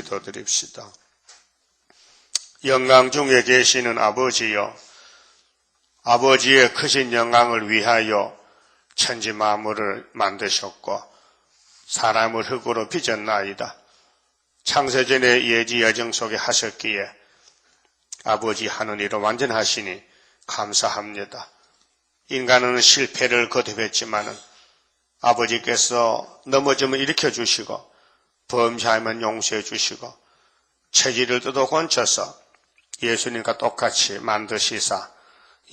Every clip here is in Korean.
기도드립시다. 영광 중에 계시는 아버지여, 아버지의 크신 영광을 위하여 천지 만물을 만드셨고 사람을 흙으로 빚었나이다. 창세전의 예지 여정 속에 하셨기에 아버지 하느니로 완전하시니 감사합니다. 인간은 실패를 거듭했지만은 아버지께서 넘어지면 일으켜주시고 범죄하면 용서해 주시고 체질을 뜯어 건쳐서 예수님과 똑같이 만드시사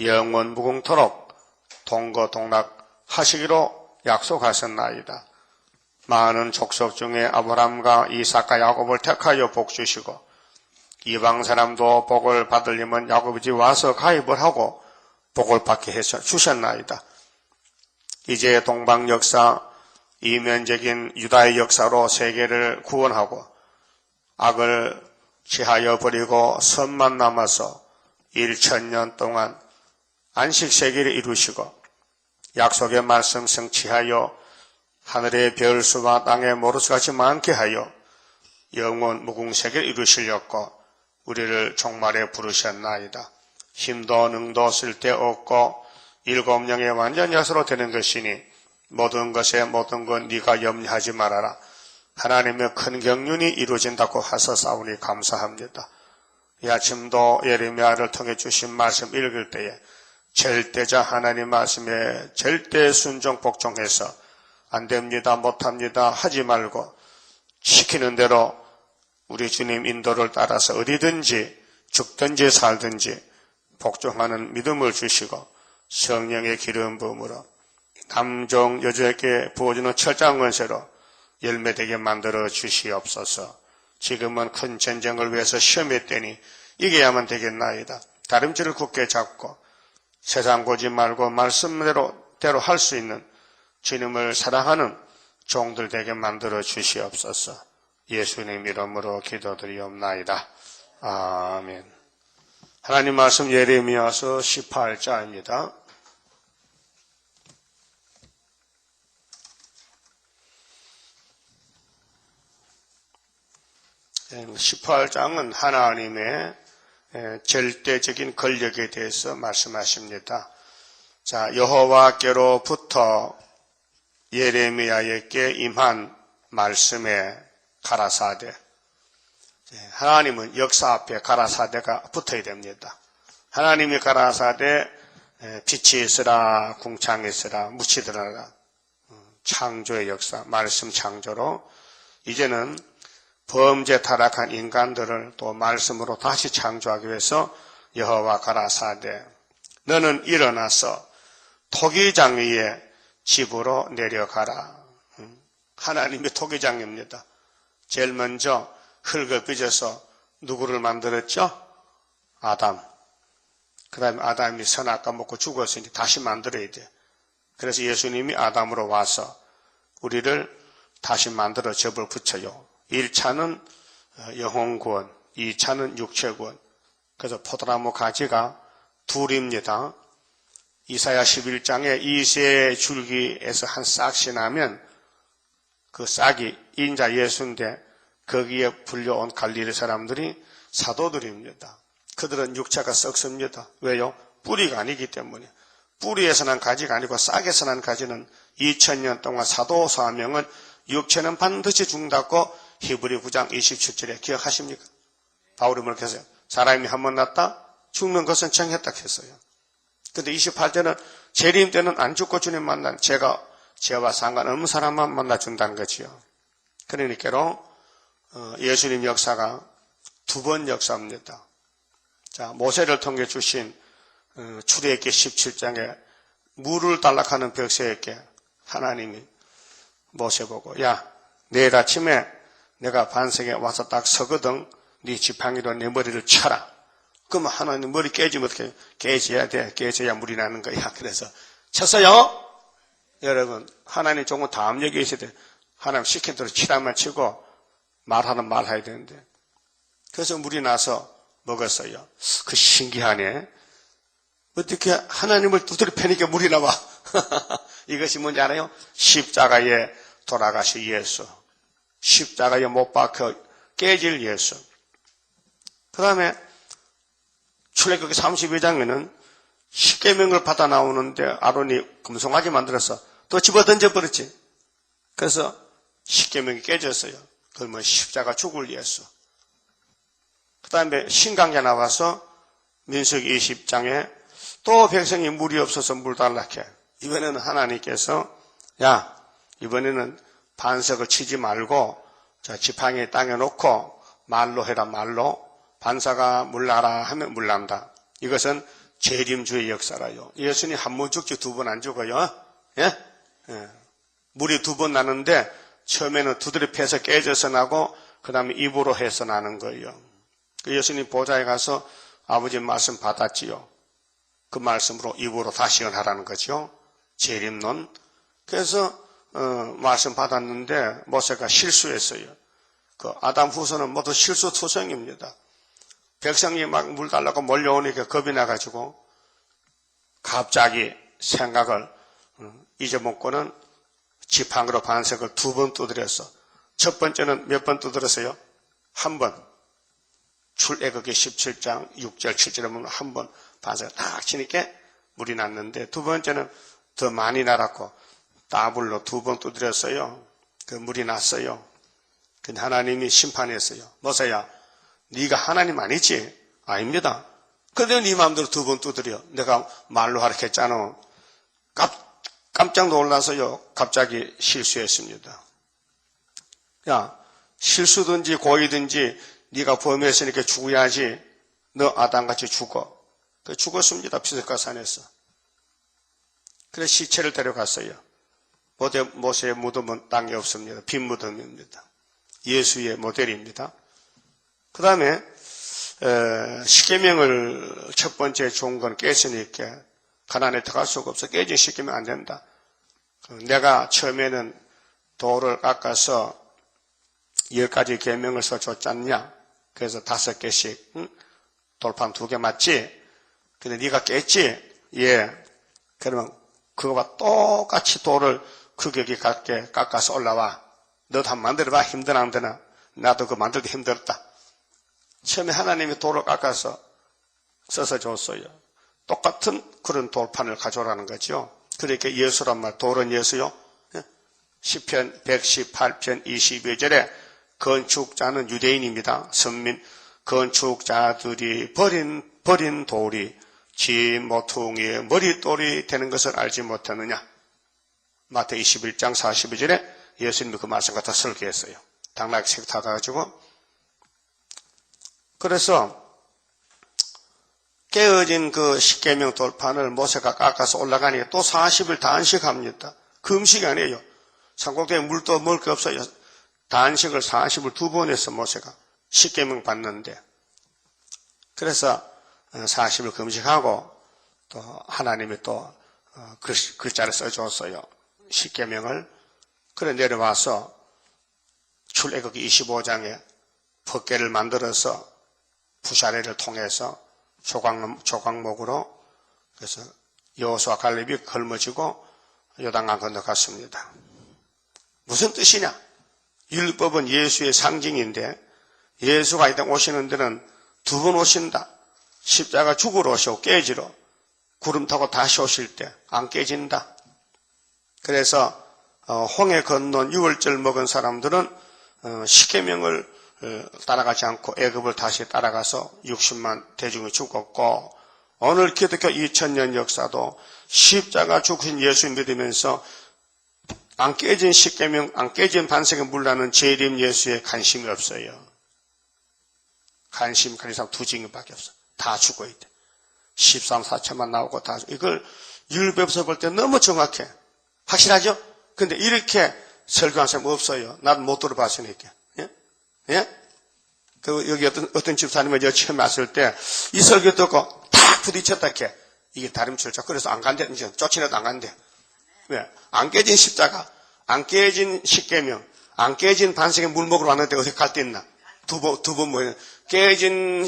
영원 무궁토록 동거동락하시기로 약속하셨나이다. 많은 족속 중에 아브라함과 이삭과 야곱을 택하여 복 주시고 이방 사람도 복을 받으려면 야곱의 집 와서 가입을 하고 복을 받게 해서 주셨나이다. 이제 동방 역사, 이면적인 유다의 역사로 세계를 구원하고 악을 취하여 버리고 선만 남아서 1000년 동안 안식세계를 이루시고 약속의 말씀 성취하여 하늘의 별수와 땅의 모르수같이 많게 하여 영원 무궁세계를 이루시려고 우리를 종말에 부르셨나이다. 힘도 능도 쓸데없고 7영의 완전 여서로 되는 것이니 모든 것에 모든 것 네가 염려하지 말아라. 하나님의 큰 경륜이 이루어진다고 하소사오니 감사합니다. 이 아침도 예레미야를 통해 주신 말씀 읽을 때에 절대자 하나님 말씀에 절대 순종 복종해서 안됩니다, 못합니다 하지 말고 시키는 대로 우리 주님 인도를 따라서 어디든지 죽든지 살든지 복종하는 믿음을 주시고 성령의 기름 부음으로 남종 여주에게 부어주는 철저한 권세로 열매되게 만들어 주시옵소서. 지금은 큰 전쟁을 위해서 시험했더니 이겨야만 되겠나이다. 다림질을 굳게 잡고 세상 보지 말고 말씀대로 할 수 있는 주님을 사랑하는 종들 되게 만들어 주시옵소서. 예수님 이름으로 기도드리옵나이다. 아멘. 하나님 말씀 예레미야서 18장입니다. 18장은 하나님의 절대적인 권력에 대해서 말씀하십니다. 자, 여호와께로부터 예레미야에게 임한 말씀에 가라사대. 하나님은 역사 앞에 가라사대가 붙어야 됩니다. 하나님이 가라사대 빛이 있으라 궁창이 있으라 묻히더라. 창조의 역사, 말씀 창조로 이제는 범죄 타락한 인간들을 또 말씀으로 다시 창조하기 위해서 여호와 가라사대 너는 일어나서 토기장 위에 집으로 내려가라. 하나님이 토기장입니다. 제일 먼저 흙을 빚어서 누구를 만들었죠? 아담. 그 다음에 아담이 선악과 먹고 죽었으니 다시 만들어야 돼. 그래서 예수님이 아담으로 와서 우리를 다시 만들어 접을 붙여요. 1차는 영혼구원, 2차는 육체구원. 그래서 포도나무 가지가 둘입니다. 이사야 11장에 이새 줄기에서 한 싹이 나면 그 싹이 인자 예수인데 거기에 불려온 갈릴리 사람들이 사도들입니다. 그들은 육체가 썩습니다. 왜요? 뿌리가 아니기 때문에. 뿌리에서 난 가지가 아니고 싹에서 난 가지는 2000년 동안 사도 사명은 육체는 반드시 죽는다고 히브리 9장 27절에 기억하십니까? 바울이 뭐라고 했어요? 사람이 한 번 났다 죽는 것은 정했다 했어요. 근데 28절은 재림 때는 안 죽고 주님 만난 죄와 상관없는 사람만 만나준다는 거지요. 그러니까로 예수님 역사가 두 번 역사입니다. 자, 모세를 통해 주신 출애굽기 17장에 물을 달락하는 벽새에게 하나님이 모세 보고 야 내일 아침에 내가 반석에 와서 딱 서거든 네 지팡이로 내 머리를 쳐라. 그러면 하나님 머리 깨지면 어떻게 깨져야 돼. 깨져야 물이 나는 거야. 그래서 쳤어요. 여러분 하나님 조금 다음 얘기 있어야 돼. 하나님 시킨 대로 치라만 치고 말하는 말 해야 되는데 그래서 물이 나서 먹었어요. 그 신기하네. 어떻게 하나님을 두드려 패니까 물이 나와. 이것이 뭔지 알아요? 십자가에 돌아가신 예수. 십자가에 못 박혀 깨질 예수. 그 다음에 출애굽기 32장에는 십계명을 받아 나오는데 아론이 금송아지 만들어서 또 집어 던져버렸지. 그래서 십계명이 깨졌어요. 그러면 십자가 죽을 예수. 그 다음에 신강에 나와서 민수기 20장에 또 백성이 물이 없어서 물 달라 해. 이번에는 하나님께서 야 이번에는 반석을 치지 말고 지팡이 땅에 놓고 말로 해라 말로. 반사가 물나라 하면 물난다. 이것은 재림주의 역사라요. 예수님 한 번 죽지 두 번 안 죽어요. 예? 예. 물이 두 번 나는데 처음에는 두드려 패서 깨져서 나고 그 다음에 입으로 해서 나는 거예요. 그 예수님 보좌에 가서 아버지 말씀 받았지요. 그 말씀으로 입으로 다시 하라는 거죠. 재림론. 그래서 말씀 받았는데 모세가 실수했어요. 그 아담 후손은 모두 실수투성입니다. 백성이 막 물 달라고 몰려오니까 겁이 나가지고 갑자기 생각을 잊어먹고는 지팡이로 반석을 두 번 두드렸어. 첫 번째는 몇 번 두드렸어요? 한 번. 출애굽기 17장 6절 7절에 보면 한 번 반석을 딱 치니까 물이 났는데 두 번째는 더 많이 날았고 따블로 두 번 두드렸어요. 그 물이 났어요. 근데 하나님이 심판했어요. 모세야 네가 하나님 아니지? 아닙니다. 그런데 네 마음대로 두 번 두드려. 내가 말로 하라 했잖아. 깜짝 놀라서요. 갑자기 실수했습니다. 야 실수든지 고의든지 네가 범했으니까 죽어야지. 너 아담같이 죽어. 그 죽었습니다. 피스가산에서. 그래서 시체를 데려갔어요. 모세의 무덤은 땅에 없습니다. 빈 무덤입니다. 예수의 모델입니다. 그 다음에 십계명을 첫 번째 좋은 건 깼으니까 가나안에 들어갈 수가 없어. 깨진 십계명 안 된다. 내가 처음에는 돌을 깎아서 10가지 계명을 써줬잖냐. 그래서 5개씩 돌판 2개 맞지? 근데 네가 깼지? 예. 그러면 그거와 똑같이 돌을 크게 같게 깎아서 올라와. 너도 한번 만들어봐. 힘드나 안 되나? 나도 그거 만들기 힘들었다. 처음에 하나님이 돌을 깎아서 써서 줬어요. 똑같은 그런 돌판을 가져오라는 거죠. 그러니까 예수란 말, 돌은 예수요. 시편 118편 22절에 건축자는 유대인입니다. 선민, 건축자들이 버린 돌이 지 모퉁이의 머릿돌이 되는 것을 알지 못하느냐. 마태복음 21장 42절에 예수님이 그 말씀 갖다 설교했어요. 당나귀 색 타가지고. 그래서 깨어진 그 십계명 돌판을 모세가 깎아서 올라가니까 또 40일 단식합니다. 금식이 아니에요. 산꼭대기에 물도 먹을 게 없어요. 단식을 40을 2번 했어 모세가. 십계명 받는데. 그래서 40일 금식하고 또 하나님이 또 글자를 써줬어요. 십계명을. 그래 내려와서 출애굽기 25장에 법궤를 만들어서 부샤레를 통해서 조각목으로 그래서 여호수아 갈렙이 걸머지고 요단강 건너갔습니다. 무슨 뜻이냐? 율법은 예수의 상징인데 예수가 이 땅 오시는 데는 2번 오신다. 십자가 죽으러 오시고 깨지러 구름 타고 다시 오실 때 안 깨진다. 그래서 홍해 건넌 6월절 먹은 사람들은 십계명을 따라가지 않고 애굽을 다시 따라가서 60만 대중이 죽었고 오늘 기독교 2000년 역사도 십자가 죽으신 예수 믿으면서 안 깨진 십계명, 안 깨진 반석에 물나는 재림 예수에 관심이 없어요. 관심 가진 사람 2징밖에 없어. 다 죽어 있대. 13, 4천만 나오고 다 이걸 율법에서 볼 때 너무 정확해. 확실하죠? 근데 이렇게 설교한 사람 없어요. 나도 못 들어봤으니까. 예? 예? 여기 어떤 집사님을 저 처음 왔을 때 이 설교 듣고 탁 부딪혔다 해. 이게 다림철자. 그래서 안 간대. 이제 쫓아내도 안 간대. 왜? 안 깨진 십자가, 안 깨진 십계명, 안 깨진 반석에 물 먹으러 왔는데 어떻게 갈 데 있나? 두 번 뭐예요? 깨진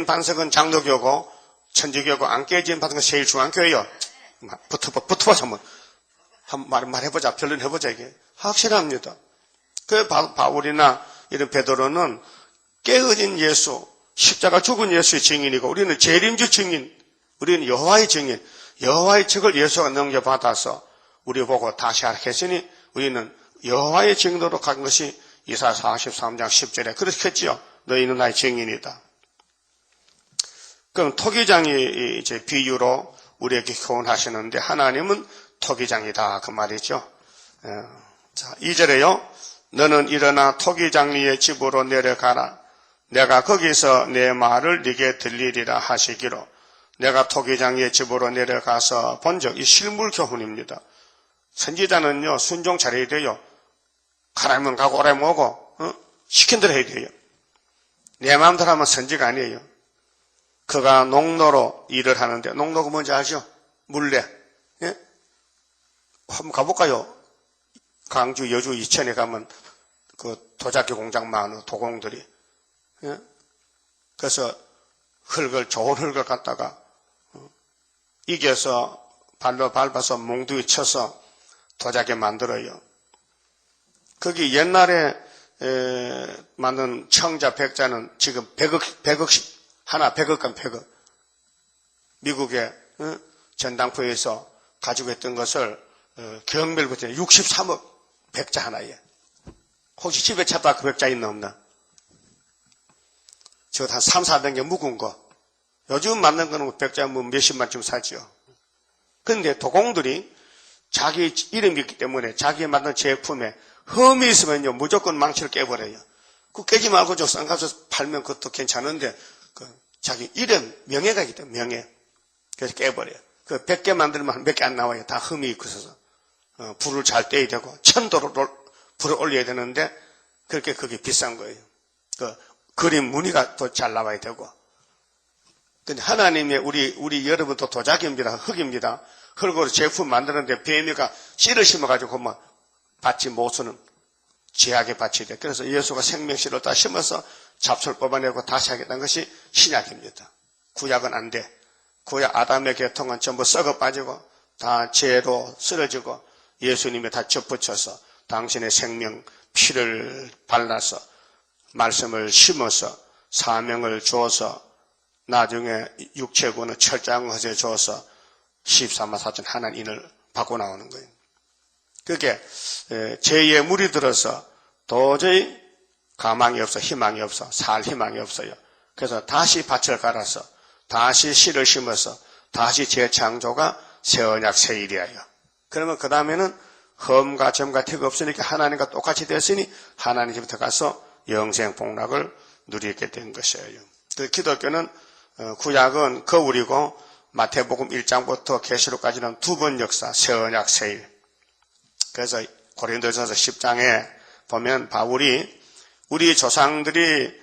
반석은 장로교고, 천주교고, 안 깨진 반석은 제일 중요한 교회요. 붙어봐, 한번 말해보자. 변론해보자, 이게. 확실합니다. 그 바울이나 이런 베드로는 깨어진 예수, 십자가 죽은 예수의 증인이고 우리는 재림주 증인, 우리는 여호와의 증인, 여호와의 책을 예수가 넘겨받아서 우리 보고 다시 하겠으니 우리는 여호와의 증인으로 간 것이 이사야 43장 10절에 그렇겠지요. 너희는 나의 증인이다. 그럼 토기장이 이제 비유로 우리에게 교훈하시는데 하나님은 토기장이다 그 말이죠. 자, 2절에요. 너는 일어나 토기장리의 집으로 내려가라. 내가 거기서 내 말을 네게 들리리라 하시기로. 내가 토기장리의 집으로 내려가서 본적 이 실물 교훈입니다. 선지자는요 순종 잘해야 돼요. 가라면 가고 오라면 오고 시킨 대로 해야 돼요. 내 마음대로 하면 선지가 아니에요. 그가 농노로 일을 하는데 농노가 뭔지 아죠? 물레. 예? 한번 가볼까요? 강주, 여주, 이천에 가면 그 도자기 공장 많은 도공들이. 예? 그래서 좋은 흙을 갖다가 이겨서 발로 밟아서 몽둥이 쳐서 도자기 만들어요. 거기 옛날에 만든 청자 백자는 지금 100억씩 하나 100억간 100억. 미국의 전당포에서 가지고 있던 것을 경멸부터 63억 백자 하나에. 혹시 집에 찾다 그 백자 있나 없나? 저 한 3, 400개 묵은 거. 요즘 만든 거는 백자 뭐 몇십만쯤 사지요. 그런데 도공들이 자기 이름이 있기 때문에 자기 만든 제품에 흠이 있으면요 무조건 망치를 깨버려요. 그 깨지 말고 저 싼 가서 팔면 그것도 괜찮은데 자기 이름, 명예가 있기 때문에 명예. 그래서 깨버려요. 그 100개 만들면 몇 개 안 나와요. 다 흠이 있고 있어서. 불을 잘 떼야 되고, 1000도로 불을 올려야 되는데, 그렇게 그게 비싼 거예요. 그 그림 무늬가 또 잘 나와야 되고. 근데 하나님의 우리 여러분도 도자기입니다. 흙입니다. 흙으로 제품 만드는데 뱀이가 씨를 심어가지고 막 밭이 모수는 죄악의 밭이 돼. 그래서 예수가 생명씨를 다 심어서 잡초를 뽑아내고 다시 하겠다는 것이 신약입니다. 구약은 안 돼. 구약 아담의 계통은 전부 썩어 빠지고 다 죄로 쓰러지고 예수님이 다 접붙여서 당신의 생명 피를 발라서 말씀을 심어서 사명을 주어서 나중에 육체구는 철장 허세 줘서 13만 4천 하나님을 받고 나오는 거예요. 그게 죄의 물이 들어서 도저히 가망이 없어, 희망이 없어, 살 희망이 없어요. 그래서 다시 밭을 갈아서 다시 씨를 심어서 다시 재창조가 새 언약 새 일이에요. 그러면 그 다음에는 험과 점과 티가 없으니까 하나님과 똑같이 됐으니 하나님 집부터 가서 영생 복락을 누리게 된 것이에요. 그 기독교는 구약은 거울이고 마태복음 1장부터 계시록까지는 두 번 역사, 새 언약 새 일. 그래서 고린도전서 10장에 보면 바울이 우리 조상들이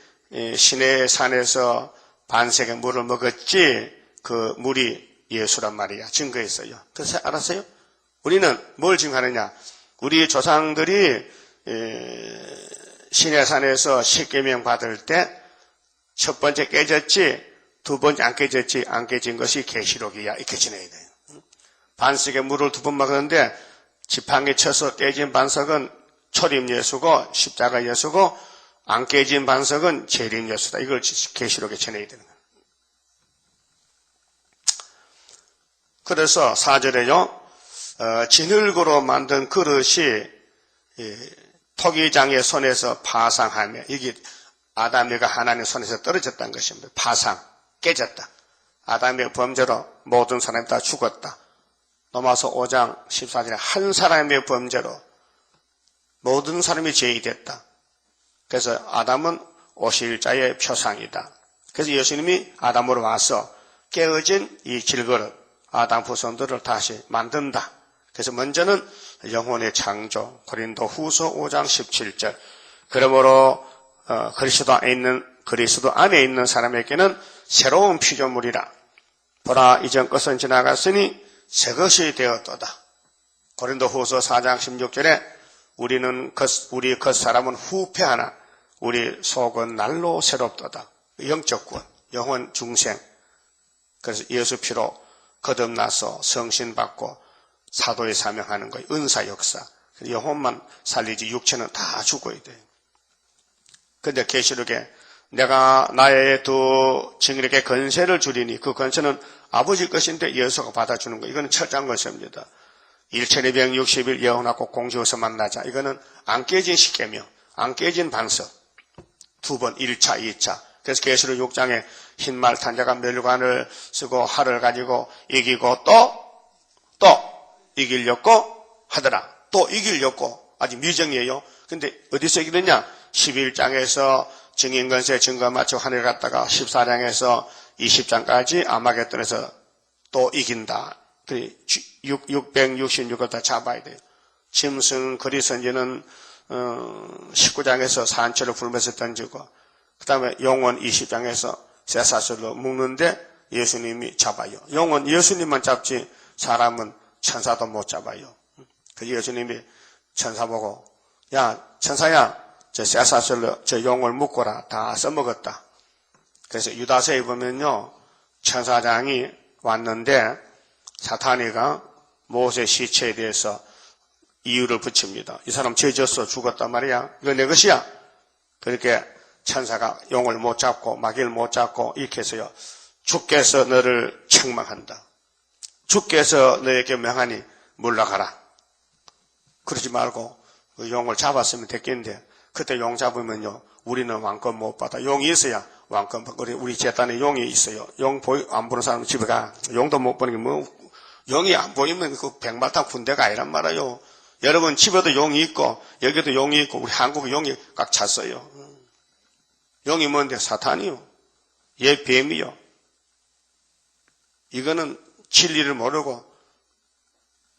시내 산에서 반석의 물을 먹었지 그 물이 예수란 말이야. 증거했어요. 그래서 알았어요? 우리는 뭘 증거하느냐? 우리 조상들이 시내 산에서 십계명 받을 때 첫 번째 깨졌지, 두 번째 안 깨졌지, 안 깨진 것이 계시록이야. 이렇게 지내야 돼요. 반석의 물을 두 번 먹었는데 지팡이 쳐서 깨진 반석은 초림 예수고 십자가 예수고 안 깨진 반석은 재림 예수다. 이걸 계시록에 전해야 되는 거예요. 그래서 4절에요. 진흙으로 만든 그릇이 토기장의 손에서 파상하며 이게 아담이가 하나님의 손에서 떨어졌다는 것입니다. 파상, 깨졌다. 아담의 범죄로 모든 사람이 다 죽었다. 로마서 5장 14절에 한 사람의 범죄로 모든 사람이 죄인이 됐다. 그래서 아담은 오실자의 표상이다. 그래서 예수님이 아담으로 와서 깨어진 이 길거릇, 아담 후손들을 다시 만든다. 그래서 먼저는 영혼의 창조, 고린도 후서 5장 17절. 그러므로 그리스도 안에 있는 사람에게는 새로운 피조물이라. 보라, 이전 것은 지나갔으니 새 것이 되었도다. 고린도 후서 4장 16절에 우리 겉사람은 후패하나 우리 속은 날로 새롭도다. 영적 구원, 영혼 중생. 그래서 예수 피로 거듭나서 성신받고 사도에 사명하는 거예요. 은사 역사. 영혼만 살리지 육체는 다 죽어야 돼요. 근데 계시록에 내가 나의 두 증인에게 권세를 주리니 그 권세는 아버지 것인데 예수가 받아주는 거. 이거는 철저한 것입니다. 1260일 예언하고 공주에서 만나자. 이거는 안 깨진 십계명, 안 깨진 반석. 두 번 1차, 2차. 그래서 계시록 6장에 흰말 탄 자가 멸관을 쓰고 활을 가지고 이기고 또 이기려고 하더라. 또 이기려고. 아직 미정이에요. 근데 어디서 이기느냐? 11장에서 증인권세 증거 맞추고 하늘 갔다가 14장에서 20장까지 아마겟돈에서 또 이긴다. 666을 다 잡아야 돼요. 짐승 거리선지는 19장에서 산초를 불면서 던지고 그 다음에 용원 20장에서 쇠사슬로 묶는데 예수님이 잡아요. 용원 예수님만 잡지 사람은 천사도 못 잡아요. 그 예수님이 천사 보고 야 천사야 저 쇠사슬로 저 용을 묶어라. 다 써먹었다. 그래서 유다서에 보면요 천사장이 왔는데 사탄이가 모세 시체에 대해서 이유를 붙입니다. 이 사람 죄 졌어 죽었단 말이야. 이거 내 것이야. 그렇게 천사가 용을 못 잡고 마귀를 못 잡고 이렇게 해서요. 주께서 너를 책망한다. 주께서 너에게 명하니 물러가라. 그러지 말고 그 용을 잡았으면 됐겠는데 그때 용 잡으면요. 우리는 왕권 못 받아. 용이 있어야 왕권 받고 우리 재단에 용이 있어요. 용 안 보는 사람은 집에 가. 용도 못 보는 게 뭐 용이 안 보이면 그 백마탄 군대가 아니란 말이에요. 여러분 집에도 용이 있고 여기도 용이 있고 우리 한국에 용이 꽉 찼어요. 용이 뭔데? 사탄이요. 얘 뱀이요. 이거는 진리를 모르고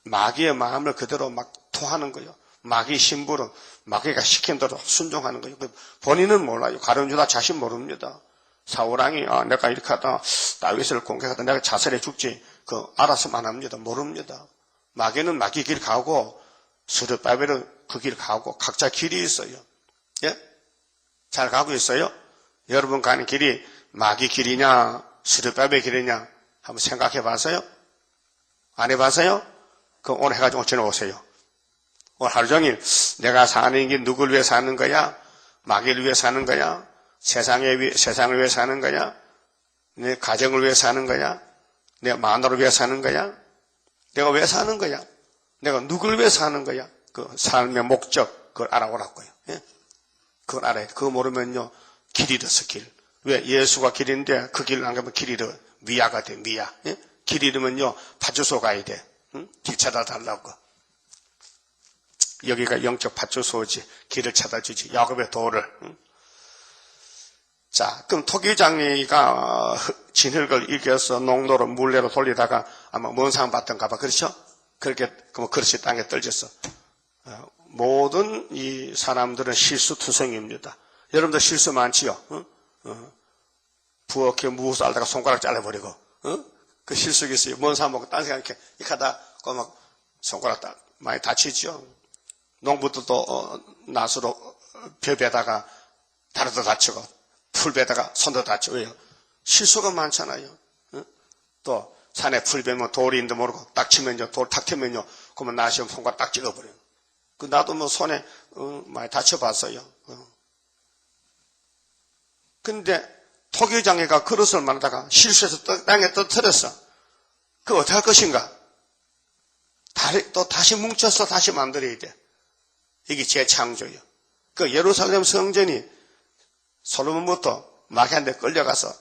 마귀의 마음을 그대로 막 토하는 거예요. 마귀 신부는 마귀가 시킨 대로 순종하는 거예요. 본인은 몰라요. 가룟 유다 자신 모릅니다. 사울왕이 내가 이렇게 하다 다윗을 공격하다 내가 자살해 죽지 그 알아서만 합니다. 모릅니다. 마귀는 마귀 길 가고 스룹바벨은 그 길 가고 각자 길이 있어요. 예? 잘 가고 있어요? 여러분 가는 길이 마귀 길이냐 스룹바벨 길이냐 한번 생각해 봤어요? 안 해봤어요? 그럼 오늘 해가지고 지나오세요. 오늘 하루 종일 내가 사는 게 누굴 위해 사는 거야? 마귀를 위해 사는 거야? 세상을 위해 사는 거야? 내 가정을 위해 사는 거야? 내 마누라를 위해 사는 거야? 내가 왜 사는 거야? 내가 누굴 위해 사는 거야? 그 삶의 목적 그걸 알아오라고요. 예? 그걸 알아야 돼. 그거 모르면요 길이 잃어서 길. 왜? 예수가 길인데 그 길을 안 가면 길이 잃어. 미아가 돼. 미아. 예? 길 잃으면요 파주소 가야 돼. 응? 길 찾아달라고. 여기가 영적 파주소지. 길을 찾아주지. 야곱의 도를. 응? 자, 그럼 토기장이가 진흙을 이겨서 농도로 물레로 돌리다가 아마 먼상 받던가 봐. 그렇죠? 그렇게, 그럼 그릇이 땅에 떨어졌어. 모든 이 사람들은 실수투성입니다. 여러분들 실수 많지요? 부엌에 무엇을 알다가 손가락 잘라버리고, 그 실수가 있어요. 먼상 먹고 딴 생각 이렇게 하다, 막 손가락 많이 다치죠? 농부들도 낫으로 벼베다가 다리도 다치고, 풀베다가 손도 다치고, 왜요? 실수가 많잖아요. 또, 산에 풀 베면 돌이 있는데 모르고 딱 치면요, 돌 탁 튀면요, 그러면 낫이 손가락 딱 찍어버려요. 나도 뭐 손에, 많이 다쳐봤어요. 근데, 토기장애가 그릇을 만들다가 실수해서 땅에 떨어뜨렸어. 그거 어떻게 할 것인가? 또 다시 뭉쳐서 다시 만들어야 돼. 이게 재창조예요. 그 예루살렘 성전이 솔로몬부터 마귀한테 끌려가서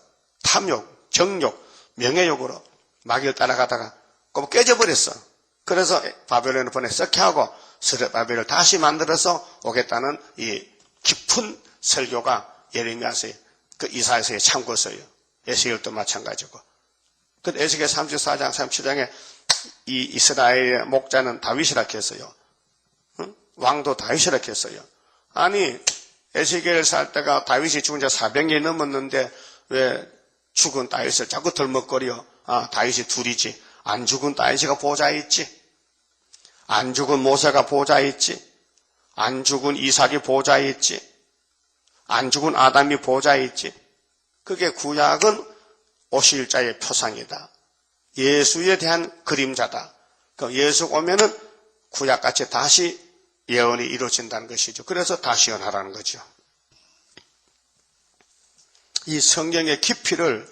탐욕, 정욕, 명예욕으로 마귀를 따라가다가 꼭 깨져버렸어. 그래서 바벨론을 보내 썩게 스룹바벨을 다시 만들어서 오겠다는 이 깊은 설교가 예레미야서에 그 이사야서에 참고서요. 에스겔도 마찬가지고. 그 에스겔 34장, 37장에 이 이스라엘의 목자는 다윗이라 했어요. 왕도 다윗이라 했어요. 아니 에스겔을 살 때가 다윗이 죽은 지 400년이 넘었는데 왜 죽은 다윗을 자꾸 덜먹거려? 다윗이 둘이지. 안 죽은 다윗이가 보좌에 있지. 안 죽은 모세가 보좌에 있지. 안 죽은 이삭이 보좌에 있지. 안 죽은 아담이 보좌에 있지. 그게 구약은 오실 자의 표상이다. 예수에 대한 그림자다. 예수 오면은 구약같이 다시 예언이 이루어진다는 것이죠. 그래서 다시 예언하라는 거죠. 이 성경의 깊이를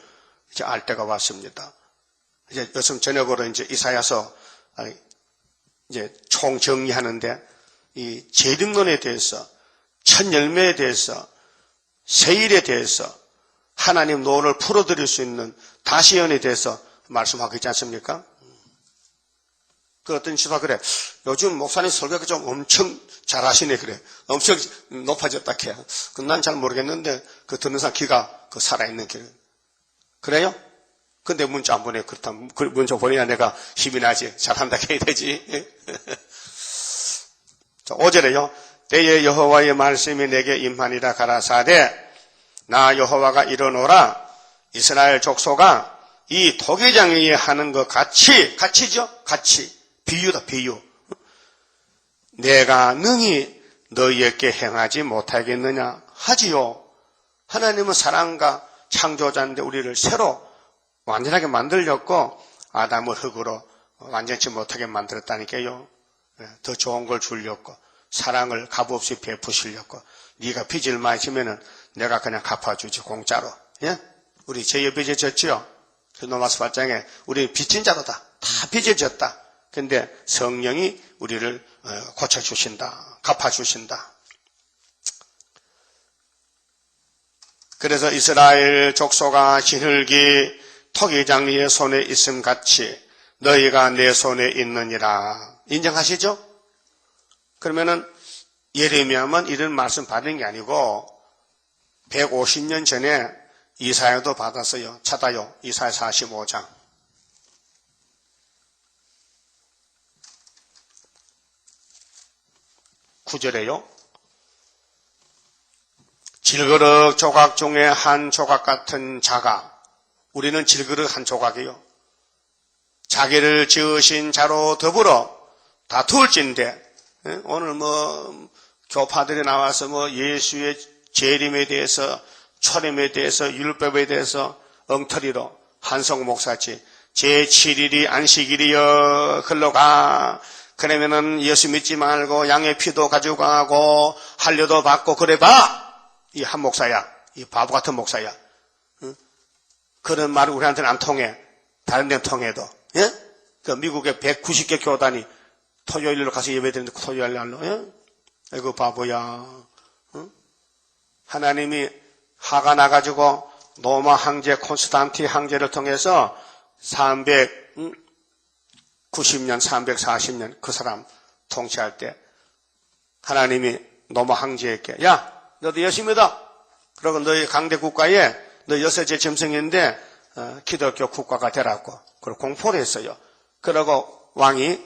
이제 알 때가 왔습니다. 이제 요즘 저녁으로 이제 이사야서 이제 총 정리하는데 이 재림론에 대해서, 첫 열매에 대해서, 세일에 대해서, 하나님 노를 풀어드릴 수 있는 다시연에 대해서 말씀하고 있지 않습니까? 그 어떤 시바 그래. 요즘 목사님 설교가 좀 엄청 잘하시네 그래. 엄청 높아졌다 캐. 난 잘 모르겠는데 그 듣는 사람 귀가 그 살아있는 길. 그래요? 근데 문자 안 보내. 그렇다면 그 문자 보내야 내가 힘이 나지. 잘한다 해야 되지. 자, 5절에요. 때에 여호와의 말씀이 내게 임하니라 가라사대 나 여호와가 이르노라 이스라엘 족속아 이 토기장이 하는 것 같이죠? 같이. 비유다, 비유. 내가 능히 너희에게 행하지 못하겠느냐? 하지요. 하나님은 사랑과 창조자인데 우리를 새로 완전하게 만들렸고 아담을 흙으로 완전치 못하게 만들었다니까요. 더 좋은 걸 주려고 사랑을 값없이 베푸시려고 네가 빚을 많이 지면은 내가 그냥 갚아주지 공짜로. 예? 우리 죄의 빚을 졌지요. 로마서 8장에 우리 빚진 자로다. 다 빚을 졌다. 근데 성령이 우리를 고쳐주신다. 갚아주신다. 그래서 이스라엘 족속아 지흙이 토기장이의 손에 있음 같이 너희가 내 손에 있느니라. 인정하시죠? 그러면은 예레미야만 이런 말씀 받은 게 아니고 150년 전에 이사야도 받았어요. 찾아요. 이사야 45장. 9절에요. 질그릇 조각 중에 한 조각 같은 자가, 우리는 질그릇 한 조각이요. 자기를 지으신 자로 더불어 다투을진대. 오늘 교파들이 나와서 예수의 재림에 대해서, 초림에 대해서, 율법에 대해서 엉터리로 한성 목사지 제7일이 안식일이여 글러가. 그러면은 예수 믿지 말고 양의 피도 가지고 가고 할례도 받고 그래봐. 이 한 목사야. 이 바보 같은 목사야. 응? 그런 말이 우리한테는 안 통해. 다른 데는 통해도. 예? 그 미국의 190개 교단이 토요일로 가서 예배드리는데 토요일 날로. 예? 아이고 바보야. 응? 하나님이 화가 나가지고 로마 황제 콘스탄티 황제를 통해서 390년, 340년 그 사람 통치할 때 하나님이 로마 황제에게 야 너도 열심히다. 그러고 너희 강대 국가에 너 여섯째 짐승인데 기독교 국가가 되라고 그리고 공포를 했어요. 그러고 왕이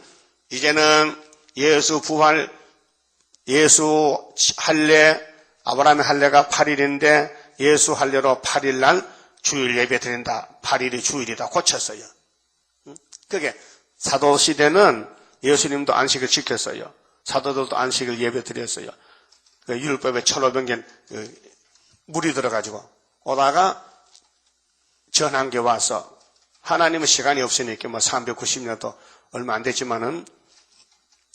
이제는 예수 부활, 예수 할례, 아브라함의 할례가 8일인데 예수 할례로 8일 날 주일 예배 드린다. 8일이 주일이다. 고쳤어요. 그게 사도 시대는 예수님도 안식을 지켰어요. 사도들도 안식을 예배 드렸어요. 그 율법에 1500년 물이 들어가지고 오다가 전한계 와서 하나님은 시간이 없으니까 390년도 얼마 안 됐지만은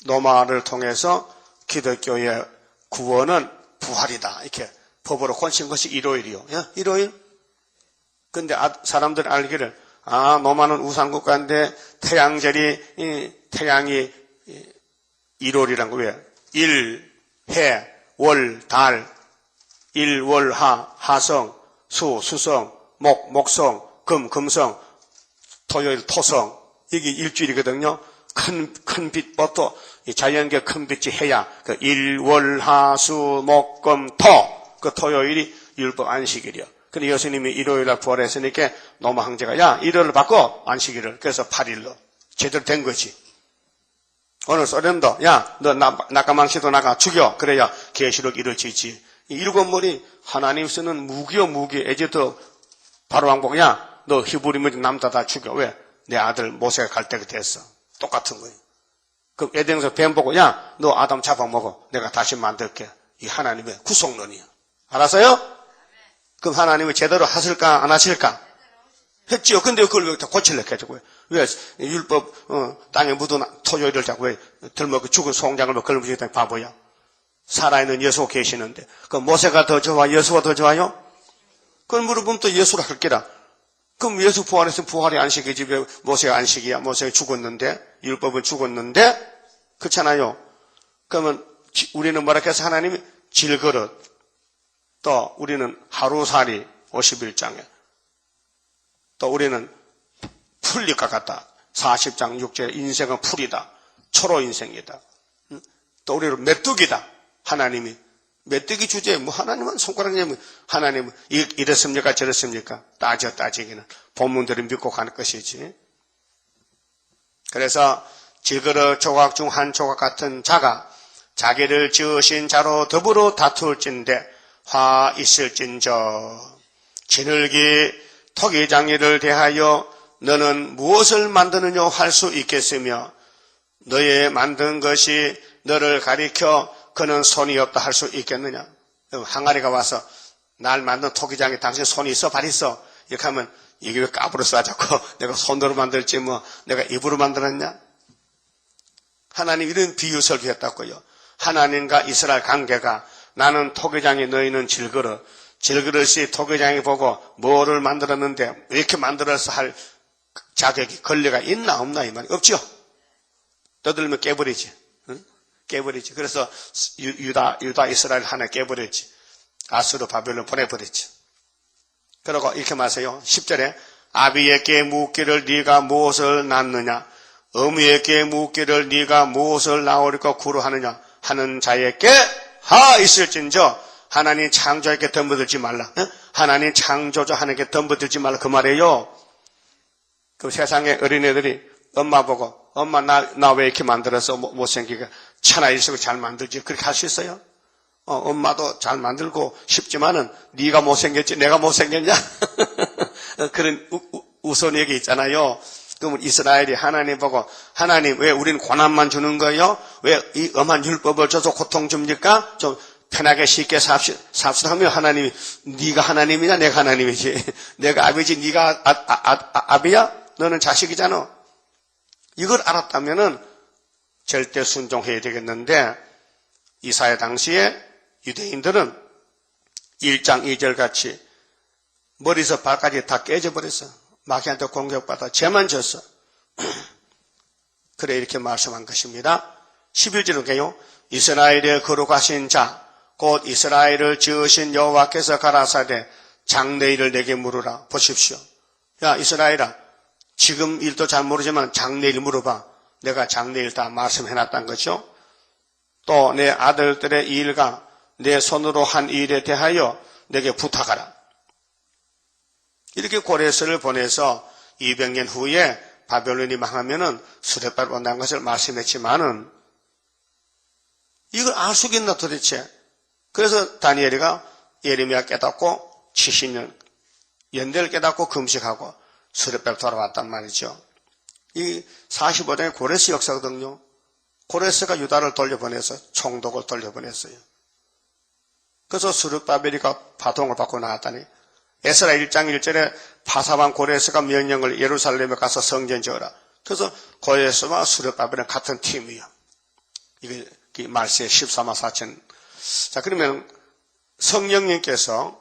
로마를 통해서 기독교의 구원은 부활이다. 이렇게 법으로 고친 것이 일요일이요. 일요일? 근데 사람들이 알기를 로마는 우상국가인데 태양이 일요일이란 거 왜? 일, 해, 월, 달, 일, 월, 하성, 수, 수성, 목성, 금성, 토요일, 토성. 이게 일주일이거든요. 큰 빛부터 자연계 큰 빛이 해야 그 일, 월, 하, 수, 목, 금, 토. 그 토요일이 율법 안식일이요. 근데 예수님이 일요일날 부활했으니까 로마 황제가 야 일요일을 바꿔 안식일을. 그래서 8일로 제대로 된 거지. 오늘 소련도 야 너 낙가망시도 나가 죽여. 그래야 계시록 이루어지지. 이 일곱 머리 하나님 쓰는 무기요 무기. 에집트 바로 왕복 야 너 히브리면 남자 다 죽여. 왜? 내 아들 모세가 갈 때가 됐어. 똑같은 거예요. 그럼 에덴에서 뱀 보고 야 너 아담 잡아먹어. 내가 다시 만들게. 이 하나님의 구속론이야. 알았어요? 그럼 하나님이 제대로 하실까 안 하실까? 했지요. 근데 그걸 왜 다 고치려고 해가지고 왜 율법 땅에 묻은 토요일을 자꾸 왜 들먹고 죽은 송장을 뭐 걸무지다 바보야. 살아있는 예수가 계시는데 그 모세가 더 좋아? 예수가 더 좋아요? 그걸 물어보면 또 예수라 할게라. 그럼 예수 부활했으면 부활이 안식이지 왜 모세가 안식이야? 모세가 죽었는데, 율법은 죽었는데, 그렇잖아요. 그러면 우리는 뭐라 해서 하나님이 질그릇, 또 우리는 하루살이 51장에, 또 우리는 풀잎과 같다. 40장 6절 인생은 풀이다. 초로 인생이다. 또 우리는 메뚜기다. 하나님이 메뚜기 주제에 뭐 하나님은 손가락 내면 하나님은 이랬습니까 저랬습니까? 따지기는 본문들을 믿고 가는 것이지. 그래서 질그릇 조각 중 한 조각 같은 자가 자기를 지으신 자로 더불어 다툴진대 화 있을진저 지늘기 토기장이를 대하여 너는 무엇을 만드느냐 할 수 있겠으며 너의 만든 것이 너를 가리켜 그는 손이 없다 할 수 있겠느냐. 항아리가 와서 날 만든 토기장에 당신 손이 있어 발 있어 이렇게 하면 이게 왜 까불어 쏴졌고 내가 손으로 만들지 뭐 내가 입으로 만들었냐. 하나님 이런 비유 설교했다고요. 하나님과 이스라엘 관계가 나는 토기장이 너희는 질그릇 질그릇이 토기장이 보고 뭐를 만들었는데 왜 이렇게 만들어서 할 자격이 권리가 있나 없나 이 말이 없죠. 떠들면 깨버리지. 응? 깨버리지. 그래서 유다 이스라엘 하나 깨버렸지. 아수르 바벨론 보내버렸지. 그러고 이렇게 말해요. 10절에 아비에게 묻기를 네가 무엇을 낳느냐 어미에게 묻기를 네가 무엇을 낳으리까 구루하느냐 하는 자에게 하 있을진저 하나님 창조에게 덤벼들지 말라. 응? 하나님 창조자 하나님께 덤벼들지 말라 그 말이에요. 그 세상에 어린애들이 엄마 보고 엄마 나 왜 이렇게 만들어서 못생기게 천하일수록 잘 만들지 그렇게 할 수 있어요? 엄마도 잘 만들고 싶지만은 네가 못생겼지 내가 못생겼냐? 그런 우스운 얘기 있잖아요. 그러면 이스라엘이 하나님 보고 하나님 왜 우리는 고난만 주는 거예요? 왜 이 엄한 율법을 줘서 고통 줍니까? 좀 편하게 쉽게 삽시다 하면 하나님이 네가 하나님이냐 내가 하나님이지 내가 아비지 네가 아비야? 너는 자식이잖아. 이걸 알았다면은 절대 순종해야 되겠는데 이사야 당시에 유대인들은 1장 2절 같이 머리에서 발까지 다 깨져버렸어. 마귀한테 공격받아 죄만 졌어. 그래 이렇게 말씀한 것입니다. 11절은 게요. 이스라엘에 거룩하신 자 곧 이스라엘을 지으신 여호와께서 가라사대 장래일을 내게 물으라. 보십시오. 야 이스라엘아 지금 일도 잘 모르지만 장래일 물어봐. 내가 장래일 다 말씀해놨다는 거죠. 또 내 아들들의 일과 내 손으로 한 일에 대하여 내게 부탁하라. 이렇게 고레스를 보내서 200년 후에 바벨론이 망하면은 수레바로 온다는 것을 말씀했지만은 이걸 알 수 있나 도대체. 그래서 다니엘이가 예레미야 깨닫고 70년 연대를 깨닫고 금식하고 수레바로 돌아왔단 말이죠. 이 45장의 고레스 역사거든요. 고레스가 유다를 돌려보내서 총독을 돌려보냈어요. 그래서 스룹바벨이가 바통을 받고 나왔다니. 에스라 1장 1절에 바사반 고레스가 명령을 예루살렘에 가서 성전 지어라. 그래서 고레스와 스룹바벨은 같은 팀이에요. 이게 말세 14만 4천. 자 그러면 성령님께서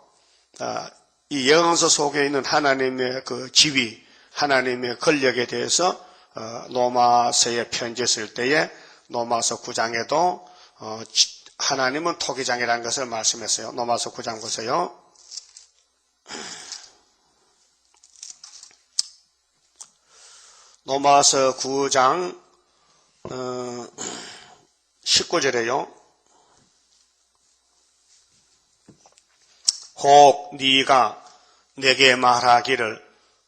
이 예언서 속에 있는 하나님의 그 지위, 하나님의 권력에 대해서 로마서에 편지 쓸 때에 로마서 9장에도 하나님은 토기장이라는 것을 말씀했어요. 로마서 9장 보세요. 로마서 9장 19절에요. 혹 네가 내게 말하기를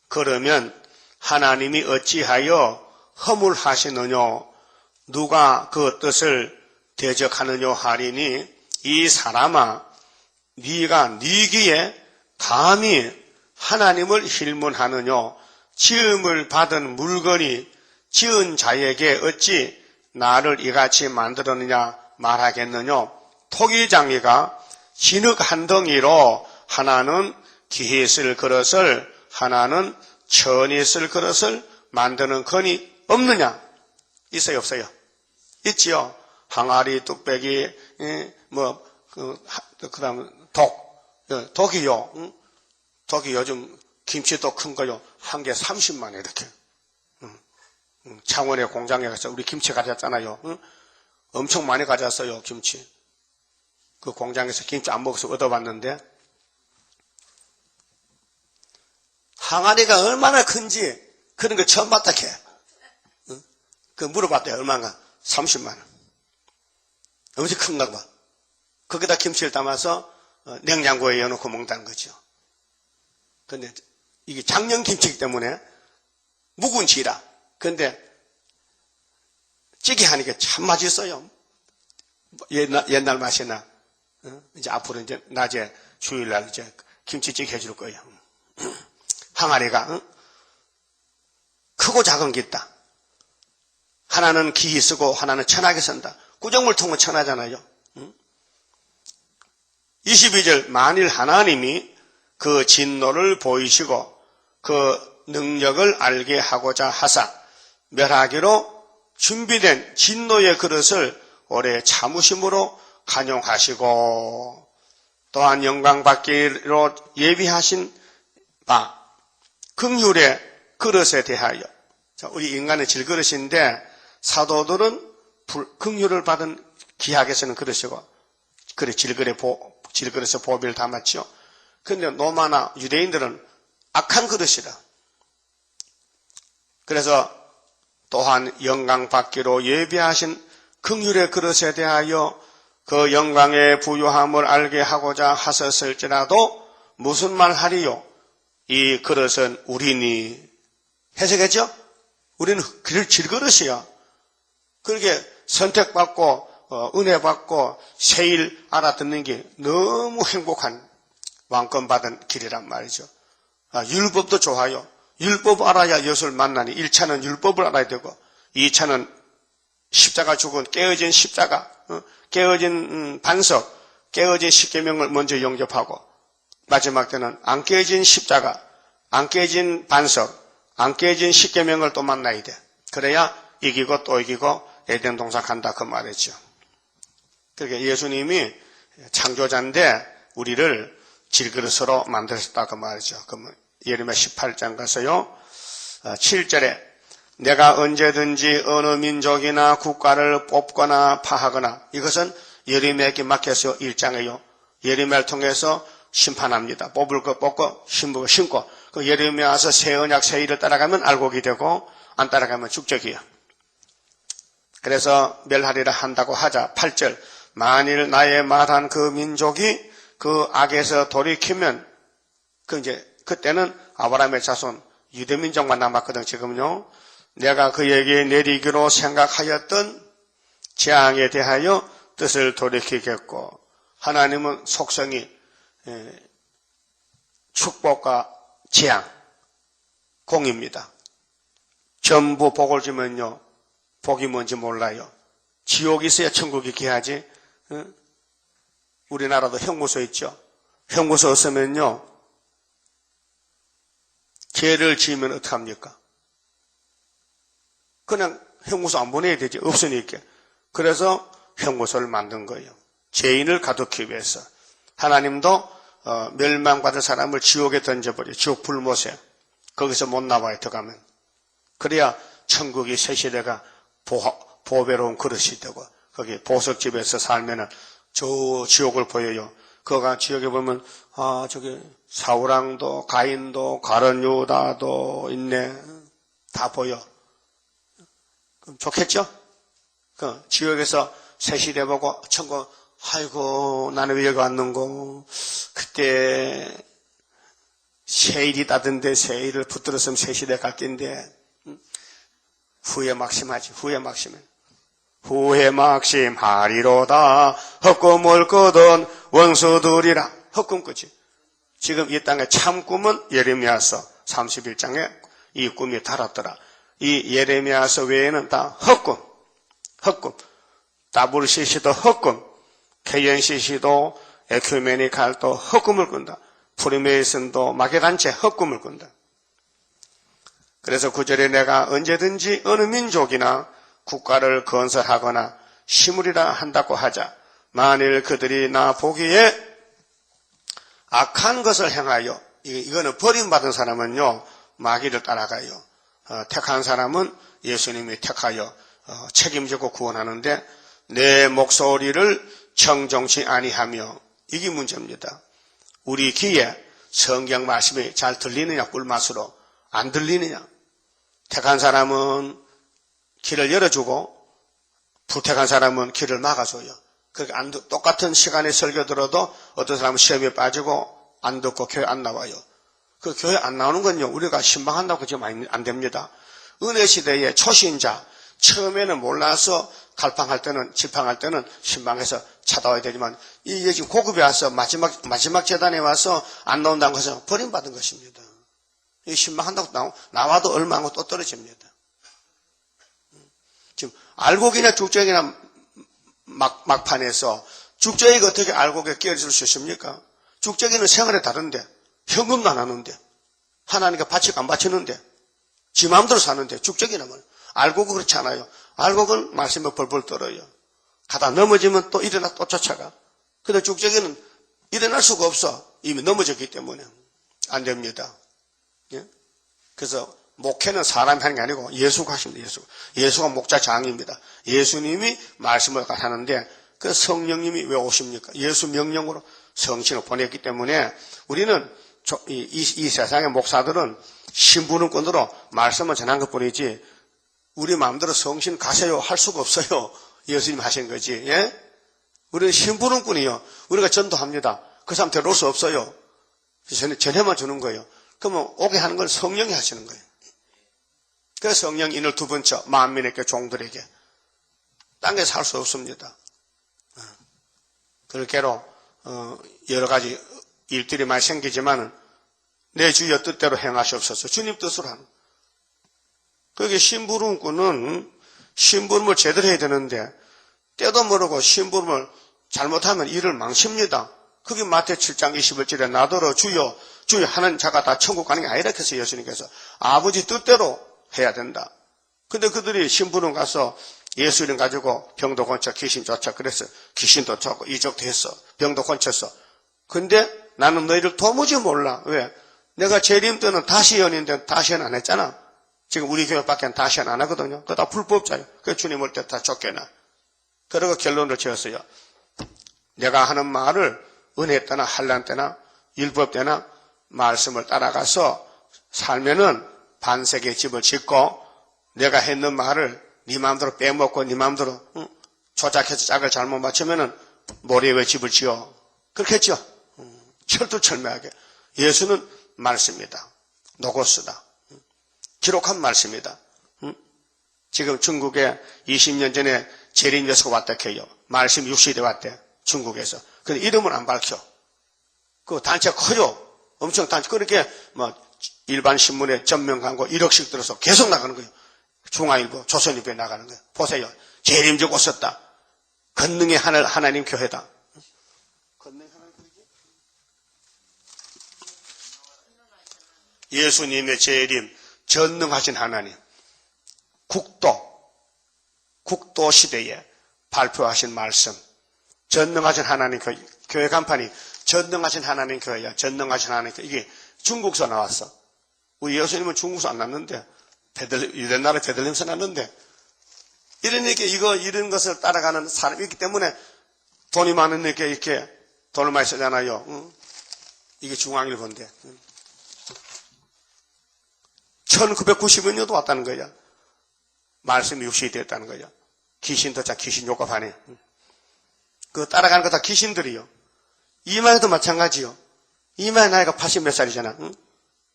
그러면 하나님이 어찌하여 허물하시느냐 누가 그 뜻을 대적하느냐 하리니 이 사람아 네가 네 귀에 감히 하나님을 힐문하느냐 지음을 받은 물건이 지은 자에게 어찌 나를 이같이 만들었느냐 말하겠느냐 토기장이가 진흙 한 덩이로 하나는 기히 쓸 그릇을 하나는 천이 쓸 그릇을 만드는 건이 없느냐? 있어요 없어요? 있지요. 항아리 뚝배기 그다음 독이요. 독이 요즘 김치도 큰 거요. 한 개 30만 원 이렇게. 창원의 공장에 가서 우리 김치 가져왔잖아요. 엄청 많이 가져왔어요, 김치. 그 공장에서 김치 안 먹어서 얻어봤는데 항아리가 얼마나 큰지 그런 거 처음 봤다 캐. 그 물어봤대요. 얼마나? 30만 원. 엄청 큰가 봐. 거기다 김치를 담아서 냉장고에 넣어놓고 먹는다는 거죠. 근데 이게 작년 김치이기 때문에 묵은지라. 근데 찌개 하니까 참 맛있어요. 옛날 맛이나. 이제 앞으로 이제 낮에 주일날 이제 김치찌개 해줄 거예요. 항아리가 크고 작은 게 있다. 하나는 기이 쓰고 하나는 천하게 쓴다. 구정물통은 천하잖아요. 22절 만일 하나님이 그 진노를 보이시고 그 능력을 알게 하고자 하사 멸하기로 준비된 진노의 그릇을 오래 참으심으로 간용하시고 또한 영광받기로 예비하신 바 긍휼의 그릇에 대하여 우리 인간의 질그릇인데 사도들은 긍휼을 받은 기하게 쓰는 그릇이고 그래 질그릇에 보배를 담았죠. 그런데 로마나 유대인들은 악한 그릇이다. 그래서 또한 영광받기로 예비하신 긍휼의 그릇에 대하여 그 영광의 부유함을 알게 하고자 하셨을지라도 무슨 말 하리요? 이 그릇은 우리니 해석했죠? 우리는 질그릇이야. 그렇게 선택받고 은혜 받고 세일 알아듣는 게 너무 행복한 왕권 받은 길이란 말이죠. 율법도 좋아요. 율법 알아야 예수를 만나니 1차는 율법을 알아야 되고 2차는 십자가 죽은 깨어진 십자가, 깨어진 반석, 깨어진 십계명을 먼저 영접하고 마지막 때는 안 깨어진 십자가, 안 깨어진 반석, 안 깨어진 십계명을 또 만나야 돼. 그래야 이기고 또 이기고 에덴 동산 간다 그 말이죠. 그러니까 예수님이 창조자인데 우리를 질그릇으로 만드셨다 그 말이죠. 그러면 예레미야 18장 가서요. 7절에 내가 언제든지 어느 민족이나 국가를 뽑거나 파하거나 이것은 예레미야에게 맡겼어요. 1장에요. 예레미야를 통해서 심판합니다. 뽑을 거 뽑고 심고 그 예레미야서 새 언약 새 일을 따라가면 알곡이 되고 안 따라가면 축적이에요. 그래서 멸하리라 한다고 하자. 8절 만일 나의 말한 그 민족이 그 악에서 돌이키면 그때는 아브라함의 자손 유대민족만 남았거든. 지금요. 내가 그에게 내리기로 생각하였던 재앙에 대하여 뜻을 돌이키겠고 하나님은 속성이 축복과 재앙 공입니다. 전부 복을 주면요. 복이 뭔지 몰라요. 지옥이 있어야 천국이 귀하지. 우리나라도 형무소 있죠. 형무소 없으면요. 죄를 지으면 어떡합니까? 그냥 형무소 안 보내야 되지. 없으니까. 그래서 형무소를 만든 거예요. 죄인을 가두기 위해서. 하나님도 멸망받은 사람을 지옥에 던져버려요. 지옥 불못에. 거기서 못 나와요. 들어가면. 그래야 천국이 새 시대가 보배로운 그릇이 되고 거기 보석집에서 살면은 저 지옥을 보여요. 그가 지옥에 보면 저기 사우랑도 가인도 가룟 유다도 있네. 다 보여. 그럼 좋겠죠? 그 지옥에서 새 시대 보고 천국 아이고 나는 왜 여기 왔는고. 그때 세일이다던데 세일을 붙들었으면 새 시대 갈 낀데 후회 막심하지. 후회 막심해. 후회 막심하리로다. 헛꿈을 꾸던 원수들이라. 헛꿈 꾸지. 지금 이 땅의 참 꿈은 예레미야서 31장에 이 꿈이 달았더라. 이 예레미야서 외에는 다 헛꿈. 헛꿈. WCC도 헛꿈. KNCC도 에큐메니칼도 헛꿈을 꾼다. 프리메이슨도 마개단체 헛꿈을 꾼다. 그래서 9절에 내가 언제든지 어느 민족이나 국가를 건설하거나 심으리라 한다고 하자. 만일 그들이 나 보기에 악한 것을 행하여 이거는 버림받은 사람은요, 마귀를 따라가요. 택한 사람은 예수님이 택하여 책임지고 구원하는데 내 목소리를 청종치 아니하며, 이게 문제입니다. 우리 귀에 성경 말씀이 잘 들리느냐, 꿀맛으로 안 들리느냐. 택한 사람은 길을 열어주고 불택한 사람은 길을 막아줘요. 그러니까 똑같은 시간에 설교 들어도 어떤 사람은 시험에 빠지고 안 듣고 교회 안 나와요. 그 교회 안 나오는 건요, 우리가 신방한다고 지금 안 됩니다. 은혜 시대의 초신자, 처음에는 몰라서 갈팡할 때는, 질팡할 때는 신방에서 찾아와야 되지만, 이게 지금 고급에 와서 마지막 재단에 와서 안 나온다는 것은 버림받은 것입니다. 이 신방한다고 나와도 얼마 안 하고 또 떨어집니다. 지금 알곡이나 죽정이나 막판에서 죽정이가 어떻게 알곡에 끼어들 수 있습니까? 죽정이는 생활에 다른데, 현금도 안 하는데, 하나님께 바치고 안 바치는데, 지 마음대로 사는데, 죽정이는 뭐, 알곡은 그렇지 않아요. 알곡은 말씀에 벌벌 떨어요. 가다 넘어지면 또 일어나 또 쫓아가. 근데 죽정이는 일어날 수가 없어. 이미 넘어졌기 때문에. 안 됩니다. 예? 그래서 목회는 사람이 하는 게 아니고 예수가 하십니다. 예수가 목자장입니다. 예수님이 말씀을 하는데 그 성령님이 왜 오십니까? 예수 명령으로 성신을 보냈기 때문에 우리는 이 세상의 목사들은 신부름꾼으로 말씀을 전한 것뿐이지 우리 마음대로 성신 가세요 할 수가 없어요. 예수님 하신 거지. 예? 우리는 신부름꾼이요. 우리가 전도합니다. 그 사람 데려올 수 없어요. 전해만 주는 거예요. 그러면 오게 하는 건 성령이 하시는 거예요. 그래서 성령 인을 두 번째 만민에게 종들에게 딴 게 살 수 없습니다. 그렇게로 여러 가지 일들이 많이 생기지만 내 주여 뜻대로 행하시옵소서. 주님 뜻으로 하는. 그게 신부름꾼은 신부름을 제대로 해야 되는데 때도 모르고 신부름을 잘못하면 일을 망칩니다. 그게 마태 7장 21절에 나더러 주여 하는 자가 다 천국 가는 게 아니라 해서 예수님께서 아버지 뜻대로 해야 된다. 근데 그들이 신부름 가서 예수 이름 가지고 병도 고쳐 귀신 쫓아. 그래서 귀신도 쫓고 이적도 했어. 병도 고쳤어. 근데 나는 너희를 도무지 몰라. 왜? 내가 재림 때는 다시연인데 다시연 안 했잖아. 지금 우리 교회밖에 다시연 안 하거든요. 그거 다 불법자예요. 그래서 주님 올 때 다 쫓겨나. 그러고 결론을 지었어요. 내가 하는 말을 은혜 때나 환난 때나 율법 때나 말씀을 따라가서 살면은 반세계 집을 짓고 내가 했는 말을 네 마음대로 빼먹고 네 마음대로 조작해서 짝을 잘못 맞추면은 모래 위에 집을 지어. 그렇게 했죠. 철두철미하게. 예수는 말씀이다. 노고스다. 기록한 말씀이다. 지금 중국에 20년 전에 재림 예수가 왔다 해요. 말씀 60대 왔대. 중국에서. 근데 이름은 안 밝혀. 그 단체 커요. 엄청 단체. 그렇게 뭐 일반 신문에 전면 광고 1억씩 들어서 계속 나가는 거예요. 중앙일보, 조선일보에 나가는 거예요. 보세요. 재림적 오셨다. 권능의 하나님 교회다. 권능의 하나님 교회지? 예수님의 재림, 전능하신 하나님. 국도 시대에 발표하신 말씀. 전능하신 하나님 교회 간판이 전능하신 하나님 교회야. 전능하신 하나님 교회. 이게 중국서 나왔어. 우리 예수님은 중국서 안 났는데, 유대나라 베들레헴에서 났는데, 이런 것을 따라가는 사람이 있기 때문에 돈이 많은 이렇게 돈을 많이 쓰잖아요. 응? 이게 중앙일보인데. 1990년도 왔다는 거야. 말씀이 60이 됐다는 거야. 귀신 더 귀신 욕합하네. 그 따라가는 거 다 귀신들이요. 이마에도 마찬가지요. 이마의 나이가 80 몇 살이잖아. 응?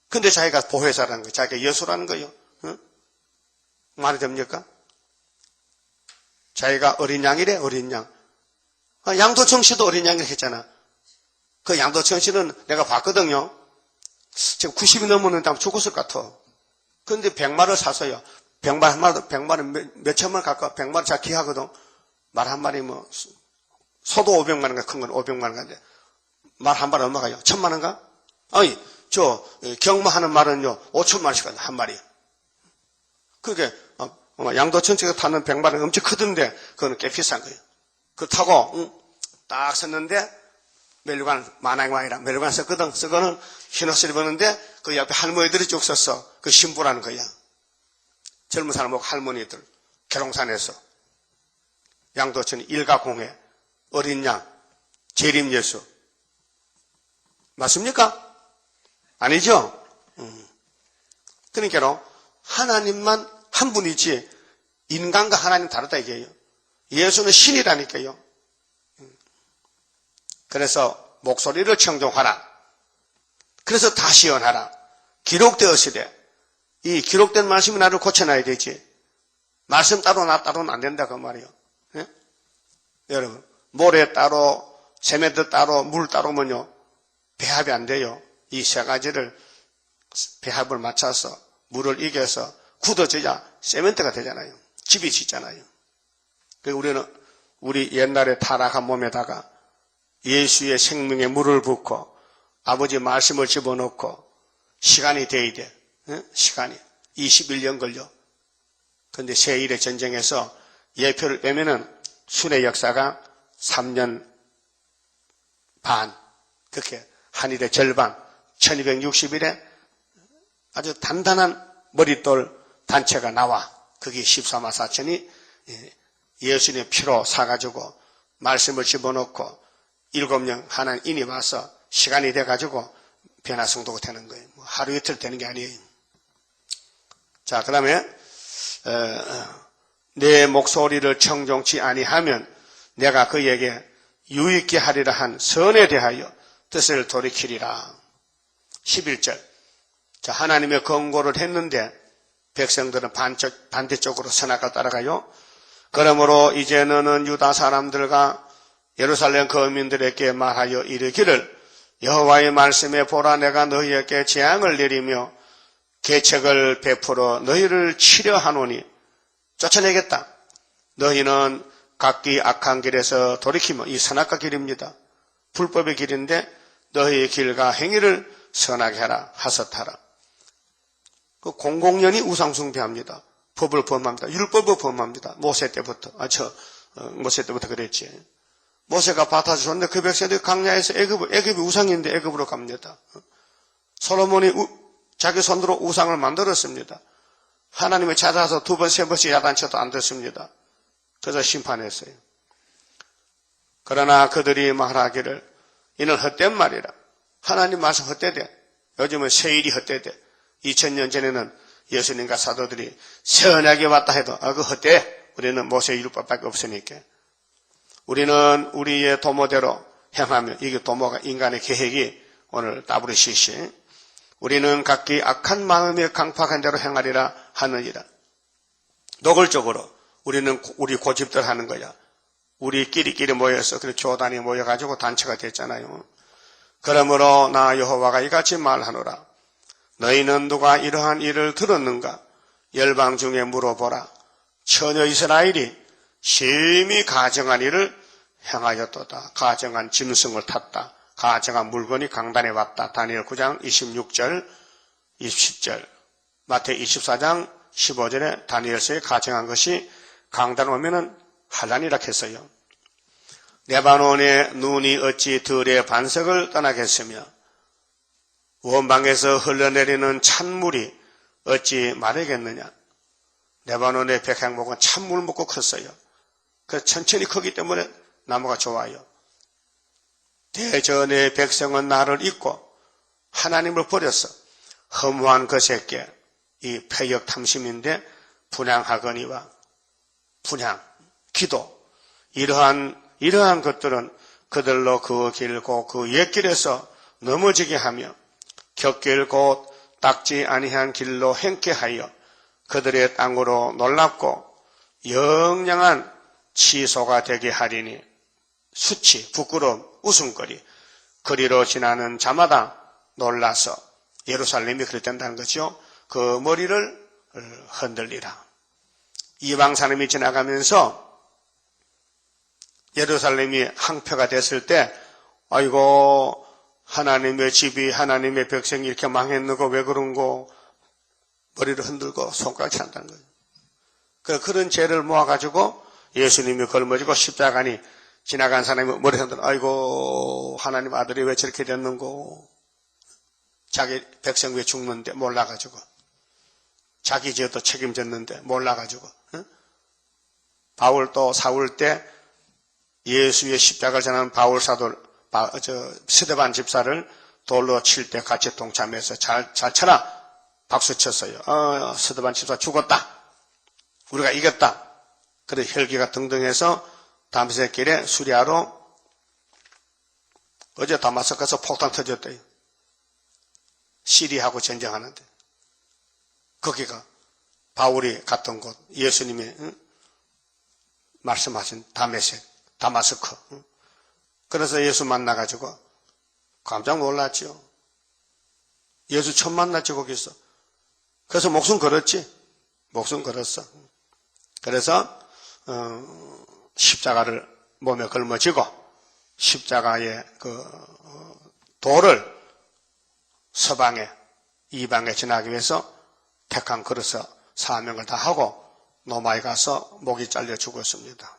근데 자기가 보혜사라는 거예요. 자기가 예수라는 거예요. 응? 말이 됩니까? 자기가 어린 양이래, 어린 양. 양도청 씨도 어린 양이라고 했잖아. 그 양도청 씨는 내가 봤거든요. 지금 90이 넘었는데 아마 죽었을 것 같아. 근데 100마리를 사서요. 100마리 몇 천만 가까워. 100마리 잘 귀하거든. 말 한 마리 뭐, 소도 500만 원가 큰 건 500만 원가인데. 말 한 마리 얼마가요? 1000만 원가? 아니, 경마하는 말은요, 5천만 원씩 한다, 한 마리. 그게, 양도천체가 타는 100마리는 엄청 크던데, 그거는 꽤 비싼 거예요. 그거 타고, 딱 섰는데, 멜류관 만화영화이라 멜류관 썼거든. 쓰고는 흰 옷을 입었는데 그 옆에 할머니들이 쭉 섰어. 그 신부라는 거야. 젊은 사람하고 할머니들 계룡산에서 양도천 일가공회 어린 양 재림예수 맞습니까? 아니죠? 그러니까 하나님만 한 분이지 인간과 하나님 다르다 이게요. 예수는 신이라니까요. 그래서 목소리를 청종하라. 그래서 다시 연하라. 기록되었으되 이 기록된 말씀이 나를 고쳐놔야 되지. 말씀 따로 나 따로는 안 된다 그 말이에요. 예? 여러분 모래 따로 세면대 따로 물 따로면요 배합이 안 돼요. 이 세 가지를 배합을 맞춰서 물을 이겨서 굳어져야 세멘트가 되잖아요. 집이 짓잖아요. 그리고 우리 옛날에 타락한 몸에다가 예수의 생명의 물을 붓고 아버지 말씀을 집어넣고 시간이 돼야 돼. 응? 시간이 21년 걸려. 그런데 세일의 전쟁에서 예표를 빼면은 순의 역사가 3년 반 그렇게 한일의 절반 1260일에 아주 단단한 머릿돌 단체가 나와. 그게 14만 4천이 예수님의 피로 사가지고 말씀을 집어넣고 7명 하나님이 와서 시간이 돼가지고 변화성도가 되는 거예요. 뭐 하루 이틀 되는 게 아니에요. 자, 그 다음에 내 목소리를 청종치 아니하면 내가 그에게 유익게 하리라 한 선에 대하여 뜻을 돌이키리라. 11절. 자, 하나님의 권고를 했는데 백성들은 반대쪽으로 선악을 따라가요. 그러므로 이제 너는 유다 사람들과 예루살렘 거민들에게 말하여 이르기를 여호와의 말씀에 보라 내가 너희에게 재앙을 내리며 계책을 베풀어 너희를 치려 하노니 쫓아내겠다. 너희는 각기 악한 길에서 돌이키며 이 선악과 길입니다. 불법의 길인데 너희의 길과 행위를 선하게 하라 하셨하라. 그 공공연히 우상숭배합니다. 법을 범합니다. 율법을 범합니다. 모세 때부터 모세 때부터 그랬지. 모세가 밭을 줬는데 그 백성들이 광야에서 애굽이 우상인데 애굽으로 갑니다. 솔로몬이 자기 손으로 우상을 만들었습니다. 하나님을 찾아서 2번, 3번씩 야단쳐도 안 됐습니다. 그래서 심판했어요. 그러나 그들이 말하기를 이는 헛된 말이라. 하나님 말씀 헛되대. 요즘은 세일이 헛되대. 2000년 전에는 예수님과 사도들이 선하게 왔다 해도 그 헛돼. 우리는 모세 율법밖에 없으니까. 우리는 우리의 도모대로 행하며 이게 도모가 인간의 계획이 오늘 WCC. 우리는 각기 악한 마음에 강팍한 대로 행하리라 하느니라. 노골적으로 우리는 우리 고집들 하는 거야. 우리끼리끼리 모여서 그래 교단이 모여가지고 단체가 됐잖아요. 그러므로 나 여호와가 이같이 말하노라. 너희는 누가 이러한 일을 들었는가? 열방 중에 물어보라. 처녀 이스라엘이 심히 가정한 일을 행하였도다. 가정한 짐승을 탔다. 가정한 물건이 강단에 왔다. 다니엘 9장 26절, 20절, 마태 24장 15절에 다니엘서에 가정한 것이 강단에 오면은 환란이라 했어요. 레바논의 눈이 어찌 들의 반석을 떠나겠으며 원방에서 흘러내리는 찬물이 어찌 마르겠느냐. 레바논의 백향목은 찬물 먹고 컸어요. 그래서 천천히 크기 때문에 나무가 좋아요. 대전의 백성은 나를 잊고 하나님을 버렸어. 허무한 것에게 이 패역 탐심인데 분향하거니와 분향, 기도 이러한 것들은 그들로 그 길고 그 옛길에서 넘어지게 하며 곁길 곧 닦지 아니한 길로 행케 하여 그들의 땅으로 놀랍고 영영한 치소가 되게 하리니 수치, 부끄러움, 웃음거리 거리로 지나는 자마다 놀라서 예루살렘이 그랬단다는 거죠. 그 머리를 흔들리라. 이방 사람이 지나가면서 예루살렘이 항표가 됐을 때 아이고 하나님의 집이 하나님의 백성이 이렇게 망했는고 왜 그런고 머리를 흔들고 손가락질 한다는 거예요. 그런 죄를 모아가지고 예수님이 걸머지고 십자가니 지나간 사람이 머리 흔들어 아이고 하나님 아들이 왜 저렇게 됐는고. 자기 백성 왜 죽는데 몰라가지고. 자기 죄도 책임졌는데 몰라가지고. 응? 바울도 사울 때 예수의 십자가를 전하는 바울 사도 스데반 집사를 돌로 칠 때 같이 동참해서 잘 쳐라 박수 쳤어요. 스데반 집사 죽었다. 우리가 이겼다. 그래 혈기가 등등해서 담메색길에 수리하러 어제 다마스커스 폭탄 터졌대요. 시리하고 전쟁하는데 거기가 바울이 갔던 곳 예수님이 말씀하신 다마스커. 그래서 예수 만나가지고 깜짝 놀랐죠. 예수 처음 만났지 거기서. 그래서 목숨 걸었지. 목숨 걸었어. 그래서 십자가를 몸에 걸머쥐고 십자가의 돌을 서방에 이방에 지나기 위해서 택한 그릇서 사명을 다 하고 로마에 가서 목이 잘려 죽었습니다.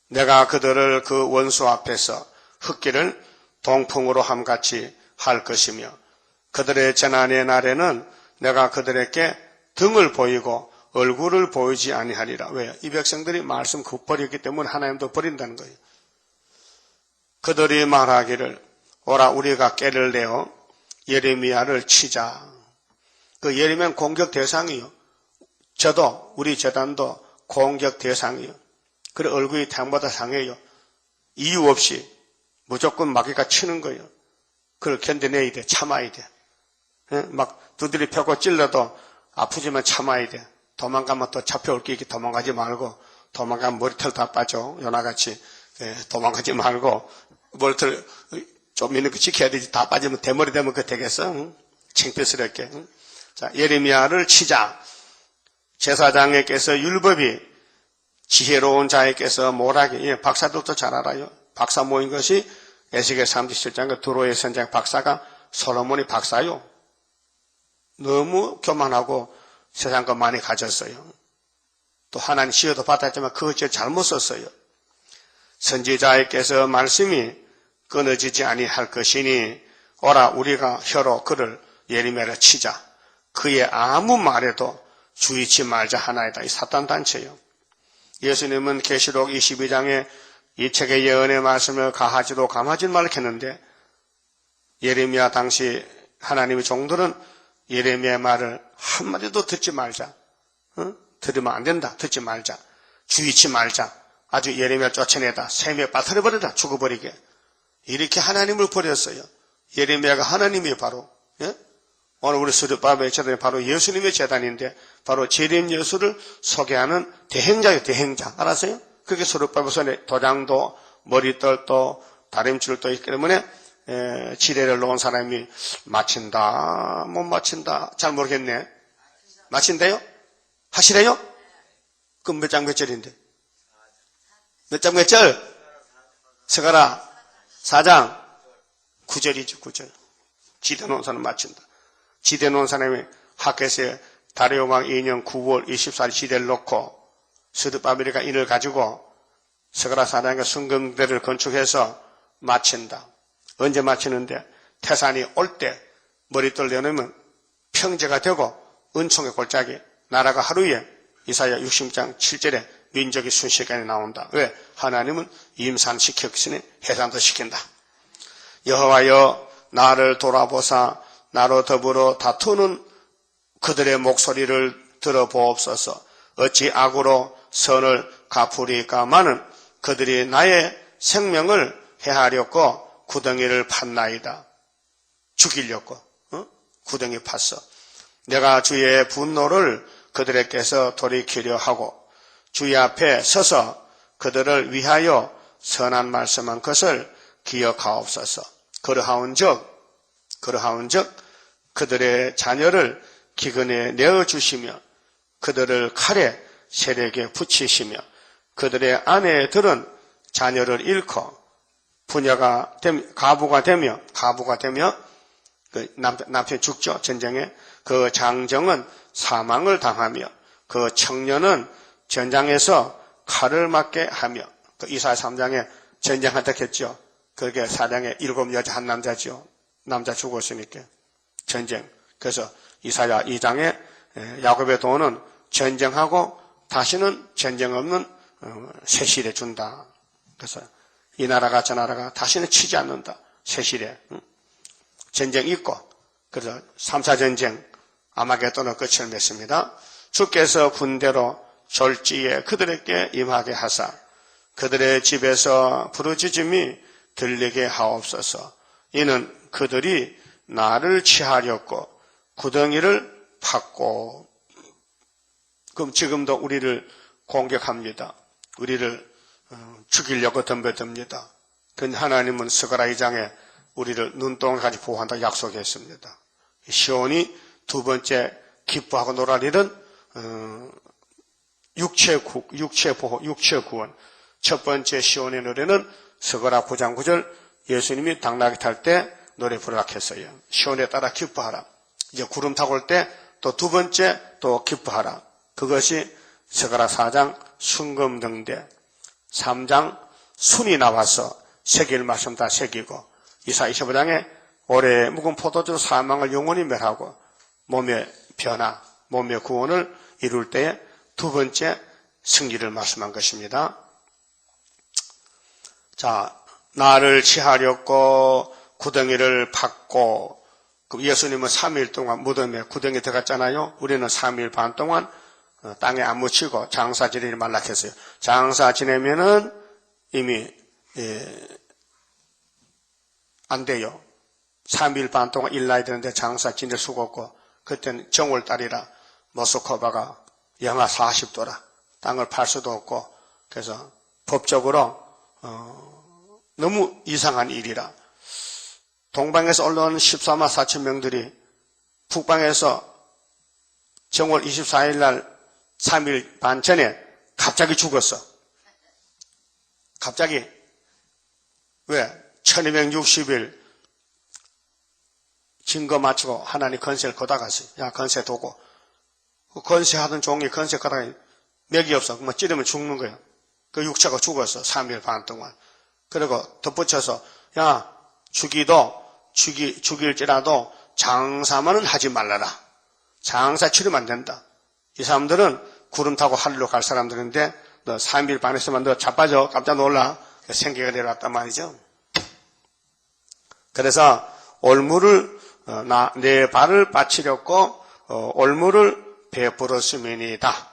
내가 그들을 그 원수 앞에서 흙기를 동풍으로 함같이 할 것이며 그들의 재난의 날에는 내가 그들에게 등을 보이고 얼굴을 보이지 아니하리라. 왜요? 이 백성들이 말씀 그 버렸기 때문에 하나님도 버린다는 거예요. 그들이 말하기를 오라 우리가 깨를 내어 예레미야를 치자. 그 예레미야는 공격 대상이요. 저도 우리 재단도 공격 대상이요. 그래 얼굴이 태양보다 상해요. 이유 없이 무조건 마귀가 치는 거예요. 그걸 견뎌내야 돼. 참아야 돼. 막 두드리 펴고 찔러도 아프지만 참아야 돼. 도망가면 또 잡혀올 게 있기 도망가지 말고 도망가면 머리털 다 빠져. 요나같이 도망가지 말고 머리털 좀 있는 거 지켜야 되지. 다 빠지면 대머리 되면 그거 되겠어? 창피스럽게. 자, 예레미야를 치자. 제사장에게서 율법이 지혜로운 자에게서 모락이 박사들도 잘 알아요. 박사 모인 것이 에스겔 37장 두로의 선장 박사가 솔로몬이 박사요. 너무 교만하고 세상 것 많이 가졌어요. 또 하나님 시여도 받았지만 그것 잘못 썼어요. 선지자에게서 말씀이 끊어지지 아니할 것이니 오라 우리가 혀로 그를 예레미야를 치자. 그의 아무 말에도 주의치 말자 하나이다. 이 사탄 단체요. 예수님은 계시록 22장에 이 책의 예언의 말씀을 가하지도 감하지 말겠는데 예레미야 당시 하나님의 종들은 예레미야의 말을 한마디도 듣지 말자. 들으면 안 된다. 듣지 말자. 주의치 말자. 아주 예레미야를 쫓아내다. 샘에 빠뜨려버리다. 죽어버리게. 이렇게 하나님을 버렸어요. 예레미야가 하나님이 바로 오늘 우리 스룹바벨 재단이 바로 예수님의 재단인데 바로 재림 예수를 소개하는 대행자예요. 대행자. 알았어요? 그게 스룹바벨 손에 도장도 머리떨도 다림줄도 있기 때문에 지뢰를 놓은 사람이 마친다 못 마친다 잘 모르겠네. 마친대요? 하시래요? 그럼 몇 장 몇 절인데? 몇 장 몇 절? 스가랴 4장 9절이죠. 9절. 지대 놓은 사람 마친다. 지대 놓은 사람이 하켓에 다리오 왕 2년 9월 24일 지대를 놓고 스룹바벨이가 이를 가지고 스가랴 4장의 성경대를 건축해서 마친다. 언제 마치는데? 태산이 올 때 머리돌 내놓으면 평제가 되고 은총의 골짜기 나라가 하루에 이사야 60장 7절에 민족이 순식간에 나온다. 왜? 하나님은 임산시켰으니 해산도 시킨다. 여호와여 나를 돌아보사 나로 더불어 다투는 그들의 목소리를 들어보옵소서. 어찌 악으로 선을 갚으리까마는 그들이 나의 생명을 해하려고 구덩이를 팠나이다. 죽이려고 구덩이 팠어. 내가 주의 분노를 그들에게서 돌이키려 하고 주의 앞에 서서 그들을 위하여 선한 말씀한 것을 기억하옵소서. 그러하온즉 그들의 자녀를 기근에 내어주시며 그들을 칼에 세력에 붙이시며 그들의 아내들은 자녀를 잃고 가부가 되며 그 남편 죽죠. 전쟁에. 그 장정은 사망을 당하며 그 청년은 전장에서 칼을 맞게 하며 그 이사야 3장에 전쟁한다 했죠. 그게 사량에 7여자 한 남자죠. 남자 죽었으니까 전쟁. 그래서 이사야 2장에 야곱의 도는 전쟁하고 다시는 전쟁 없는 세실에 준다. 그래서 이 나라가 저 나라가 다시는 치지 않는다. 세실에. 전쟁 있고. 그래서 3차 전쟁 아마겟돈의 끝을 맺습니다. 주께서 군대로 졸지에 그들에게 임하게 하사 그들의 집에서 부르짖음이 들리게 하옵소서. 이는 그들이 나를 취하렸고 구덩이를 팠고. 그럼 지금도 우리를 공격합니다. 우리를 죽이려고 덤벼듭니다. 그런데 하나님은 스가랴 2장에 우리를 눈동까지 보호한다 약속했습니다. 시온이 두 번째 기뻐하고 놀라리는 육체 보호, 육체 구원. 첫 번째 시온의 노래는 스가랴 9장 9절 예수님이 당나귀 탈 때 노래 부르라 했어요. 시온에 따라 기뻐하라. 이제 구름 타고 올 때 또 두 번째 또 기뻐하라. 그것이 스가랴 4장 순금등대, 3장 순이 나와서 새길 말씀 다 새기고, 이사야 25장에 올해 묵은 포도주 사망을 영원히 멸하고 몸의 변화, 몸의 구원을 이룰 때에 두 번째 승리를 말씀한 것입니다. 자, 나를 취하렸고 구덩이를 팠고. 예수님은 3일 동안 무덤에 구덩이에 들어갔잖아요. 우리는 3일 반 동안 땅에 안 묻히고 장사 지내기 말락했어요. 장사 지내면은 이미 안 돼요. 3일 반 동안 일나야 되는데 장사 지낼 수가 없고, 그때는 정월달이라 모스크바가 영하 40도라 땅을 팔 수도 없고, 그래서 법적으로 너무 이상한 일이라 동방에서 올라온 14만 4천 명들이 북방에서 정월 24일 날 3일 반 전에 갑자기 죽었어. 갑자기. 왜? 1260일 증거 마치고 하나님 건세를 거다갔어요. 야, 건세 도고. 그 건세하던 종이 건세 거다가 맥이 없어. 뭐 찌르면 죽는 거예요. 그 육체가 죽었어. 3일 반 동안. 그리고 덧붙여서, 야, 죽일지라도 장사만은 하지 말라라. 장사 치르면 안 된다. 이 사람들은 구름 타고 하늘로 갈 사람들인데, 너 3일 반에서만 너 자빠져. 깜짝 놀라. 생계가 내려왔단 말이죠. 그래서 올무를 내 발을 빠치렸고 올무를 베풀었음이니이다.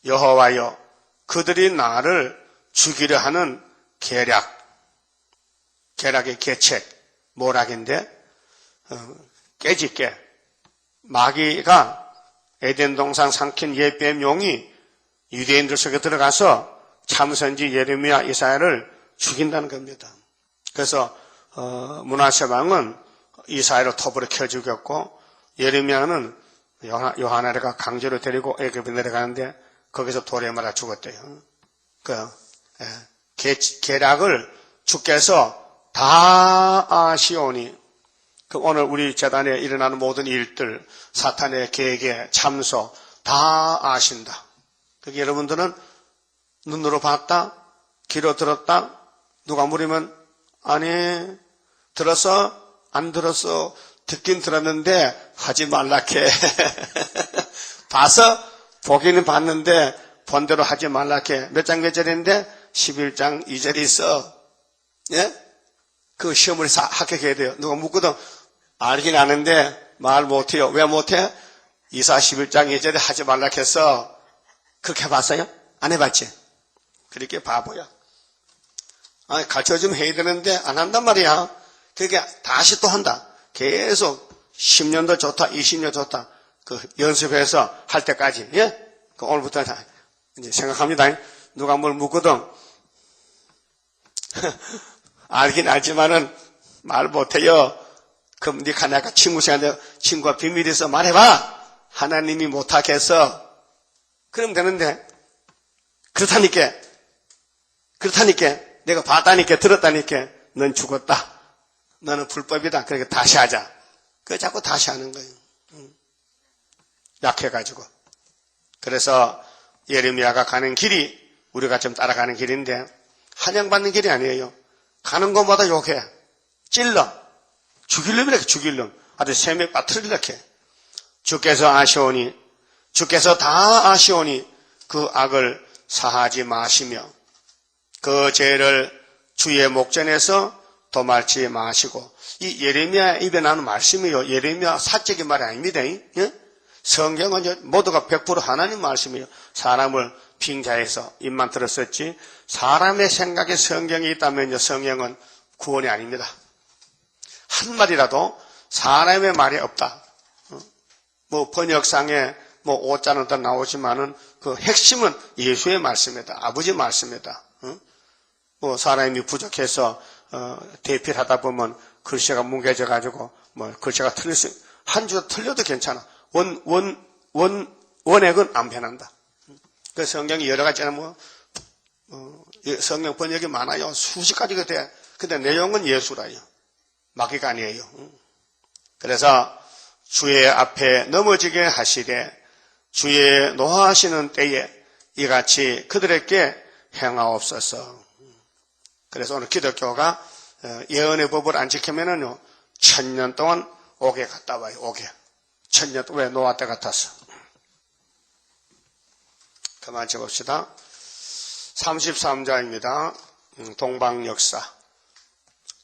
여호와여, 그들이 나를 죽이려 하는 계략의 계책, 모락인데 깨짓게 마귀가 에덴 동산 삼킨 옛뱀 용이 유대인들 속에 들어가서 참선지 예레미야 이사야를 죽인다는 겁니다. 그래서 므낫세 왕은 이사야를 톱으로 켜 죽였고, 예레미야는 요하나가 강제로 데리고 애굽에 내려가는데 거기서 돌에 맞아 죽었대요. 계략을 주께서 다 아시오니, 오늘 우리 재단에 일어나는 모든 일들, 사탄의 계획에 참소 다 아신다. 여러분들은 눈으로 봤다, 귀로 들었다, 누가 물으면 아니 들었어? 안 들었어? 듣긴 들었는데 하지 말라케. 봐서 보기는 봤는데 본대로 하지 말라케. 몇 장 몇 절인데 11장 2절이 있어. 예? 그 시험을 합격해야 돼요. 누가 묻거든 알긴 아는데 말 못해요. 왜 못해? 이사 11장 2절에 하지 말라케 했어. 그렇게 봤어요? 안 해봤지? 그렇게 바보야. 아니, 가르쳐주면 해야 되는데 안 한단 말이야. 그러니까 다시 또 한다. 계속 10년도 좋다, 20년 좋다. 그 연습해서 할 때까지. 예? 그 오늘부터 이제 생각합니다. 누가 뭘 묻거든. 알긴 알지만은 말 못해요. 그럼 니가 내가 친구 생각해. 친구가 비밀이 있어 말해봐. 하나님이 못하겠어. 그러면 되는데. 그렇다니까. 내가 봤다니까, 들었다니까, 넌 죽었다. 너는 불법이다. 그러니까 다시 하자. 그래 자꾸 다시 하는 거예요. 약해가지고. 그래서 예레미야가 가는 길이 우리가 좀 따라가는 길인데, 환영받는 길이 아니에요. 가는 곳마다 욕해. 찔러. 죽일 놈이라 죽일 놈. 아주 생명 빠뜨리려 해. 주께서 아시오니, 주께서 다 아시오니 그 악을 사하지 마시며 그 죄를 주의 목전에서 도말지 마시고. 이 예레미야 입에 나는 말씀이요. 예레미야 사적인 말이 아닙니다. 예? 성경은 모두가 100% 하나님 말씀이에요. 사람을 빙자해서 입만 들었었지 사람의 생각에 성경이 있다면 성경은 구원이 아닙니다. 한마디라도 사람의 말이 없다. 뭐 번역상에 뭐 오자는 더 나오지만은 그 핵심은 예수의 말씀이다. 아버지 말씀이다. 뭐 사람이 부족해서 대필하다 보면 글씨가 뭉개져 가지고 뭐 글씨가 틀릴 수 한 줄 틀려도 괜찮아. 원액은 안 변한다. 그 성경이 여러 가지는 성경 번역이 많아요. 수십 가지가 돼. 근데 내용은 예수라요. 마귀가 아니에요. 그래서 주의 앞에 넘어지게 하시되 주의 노하시는 때에 이같이 그들에게 행하옵소서. 그래서 오늘 기독교가 예언의 법을 안 지키면은요 1000년 동안 옥에 갔다 와요. 옥에 1000년 동안 왜 노아 때 같았어? 그만 쳐봅시다. 33장입니다. 동방역사.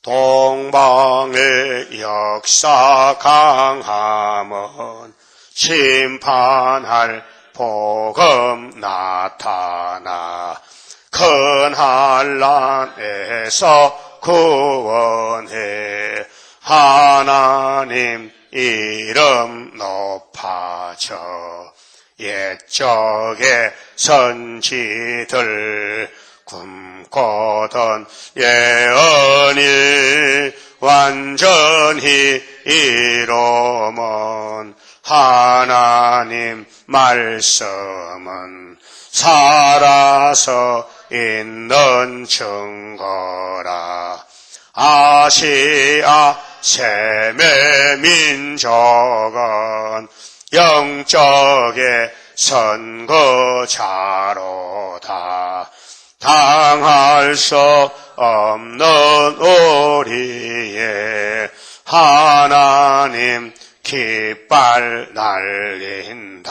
동방의 역사 강함은 심판할 복음 나타나 큰 환난에서 구원해 하나님 이름 높아져 옛적의 선지들 꿈꾸던 예언이 완전히 이루면 하나님 말씀은 살아서 있는 증거라. 아시아 세계 민족은 영적의 선거자로다. 당할 수 없는 우리의 하나님 깃발 날린다.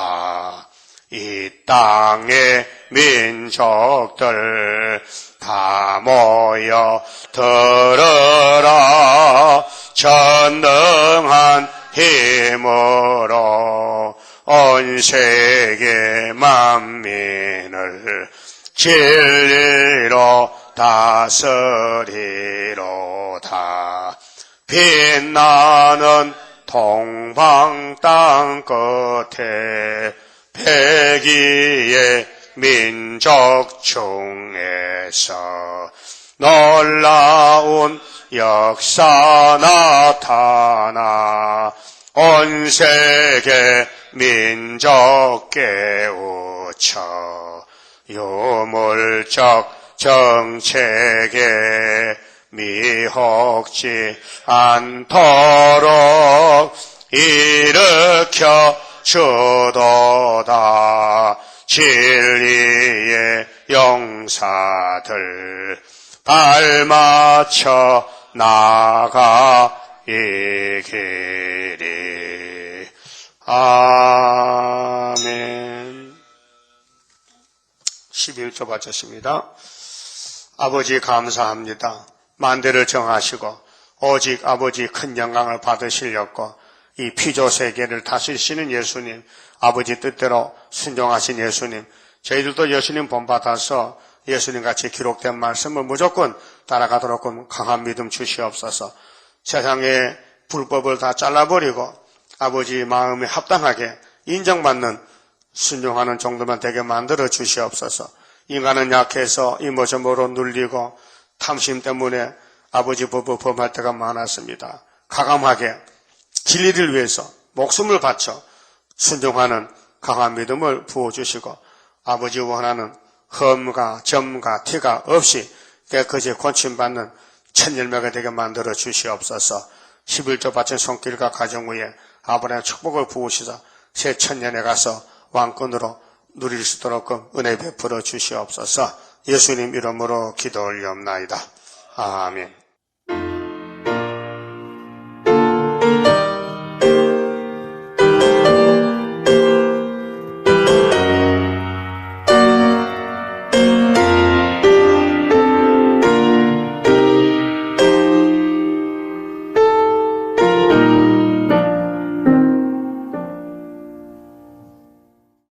이 땅의 민족들 다 모여 들으라. 전능한 힘으로 온 세계 만민을 진리로 다스리로다. 빛나는 동방 땅 끝에 백이의 민족 중에서 놀라운 역사 나타나 온 세계 민족 깨우쳐 유물적 정책에 미혹지 않도록 일으켜 주도다. 진리의 용사들 발맞춰 나가 이 길이. 아멘. 11조 바쳤습니다. 아버지 감사합니다. 만대를 정하시고 오직 아버지 큰 영광을 받으시려고 이 피조 세계를 다스리시는 예수님, 아버지 뜻대로 순종하신 예수님, 저희들도 예수님 본받아서 예수님같이 기록된 말씀을 무조건 따라가도록 강한 믿음 주시옵소서. 세상의 불법을 다 잘라버리고 아버지 마음에 합당하게 인정받는 순종하는 정도만 되게 만들어 주시옵소서. 인간은 약해서 이모저모로 눌리고 탐심 때문에 아버지 법을 범할 때가 많았습니다. 가감하게 진리를 위해서 목숨을 바쳐 순종하는 강한 믿음을 부어주시고 아버지 원하는 흠과 점과 티가 없이 깨끗이 고침받는 천열매가 되게 만들어 주시옵소서. 11조 바친 손길과 가정 위에 아브라함의 축복을 부으시사 새 천년에 가서 왕권으로 누릴 수 있도록 은혜 베풀어 주시옵소서. 예수님 이름으로 기도 올리옵나이다. 아멘.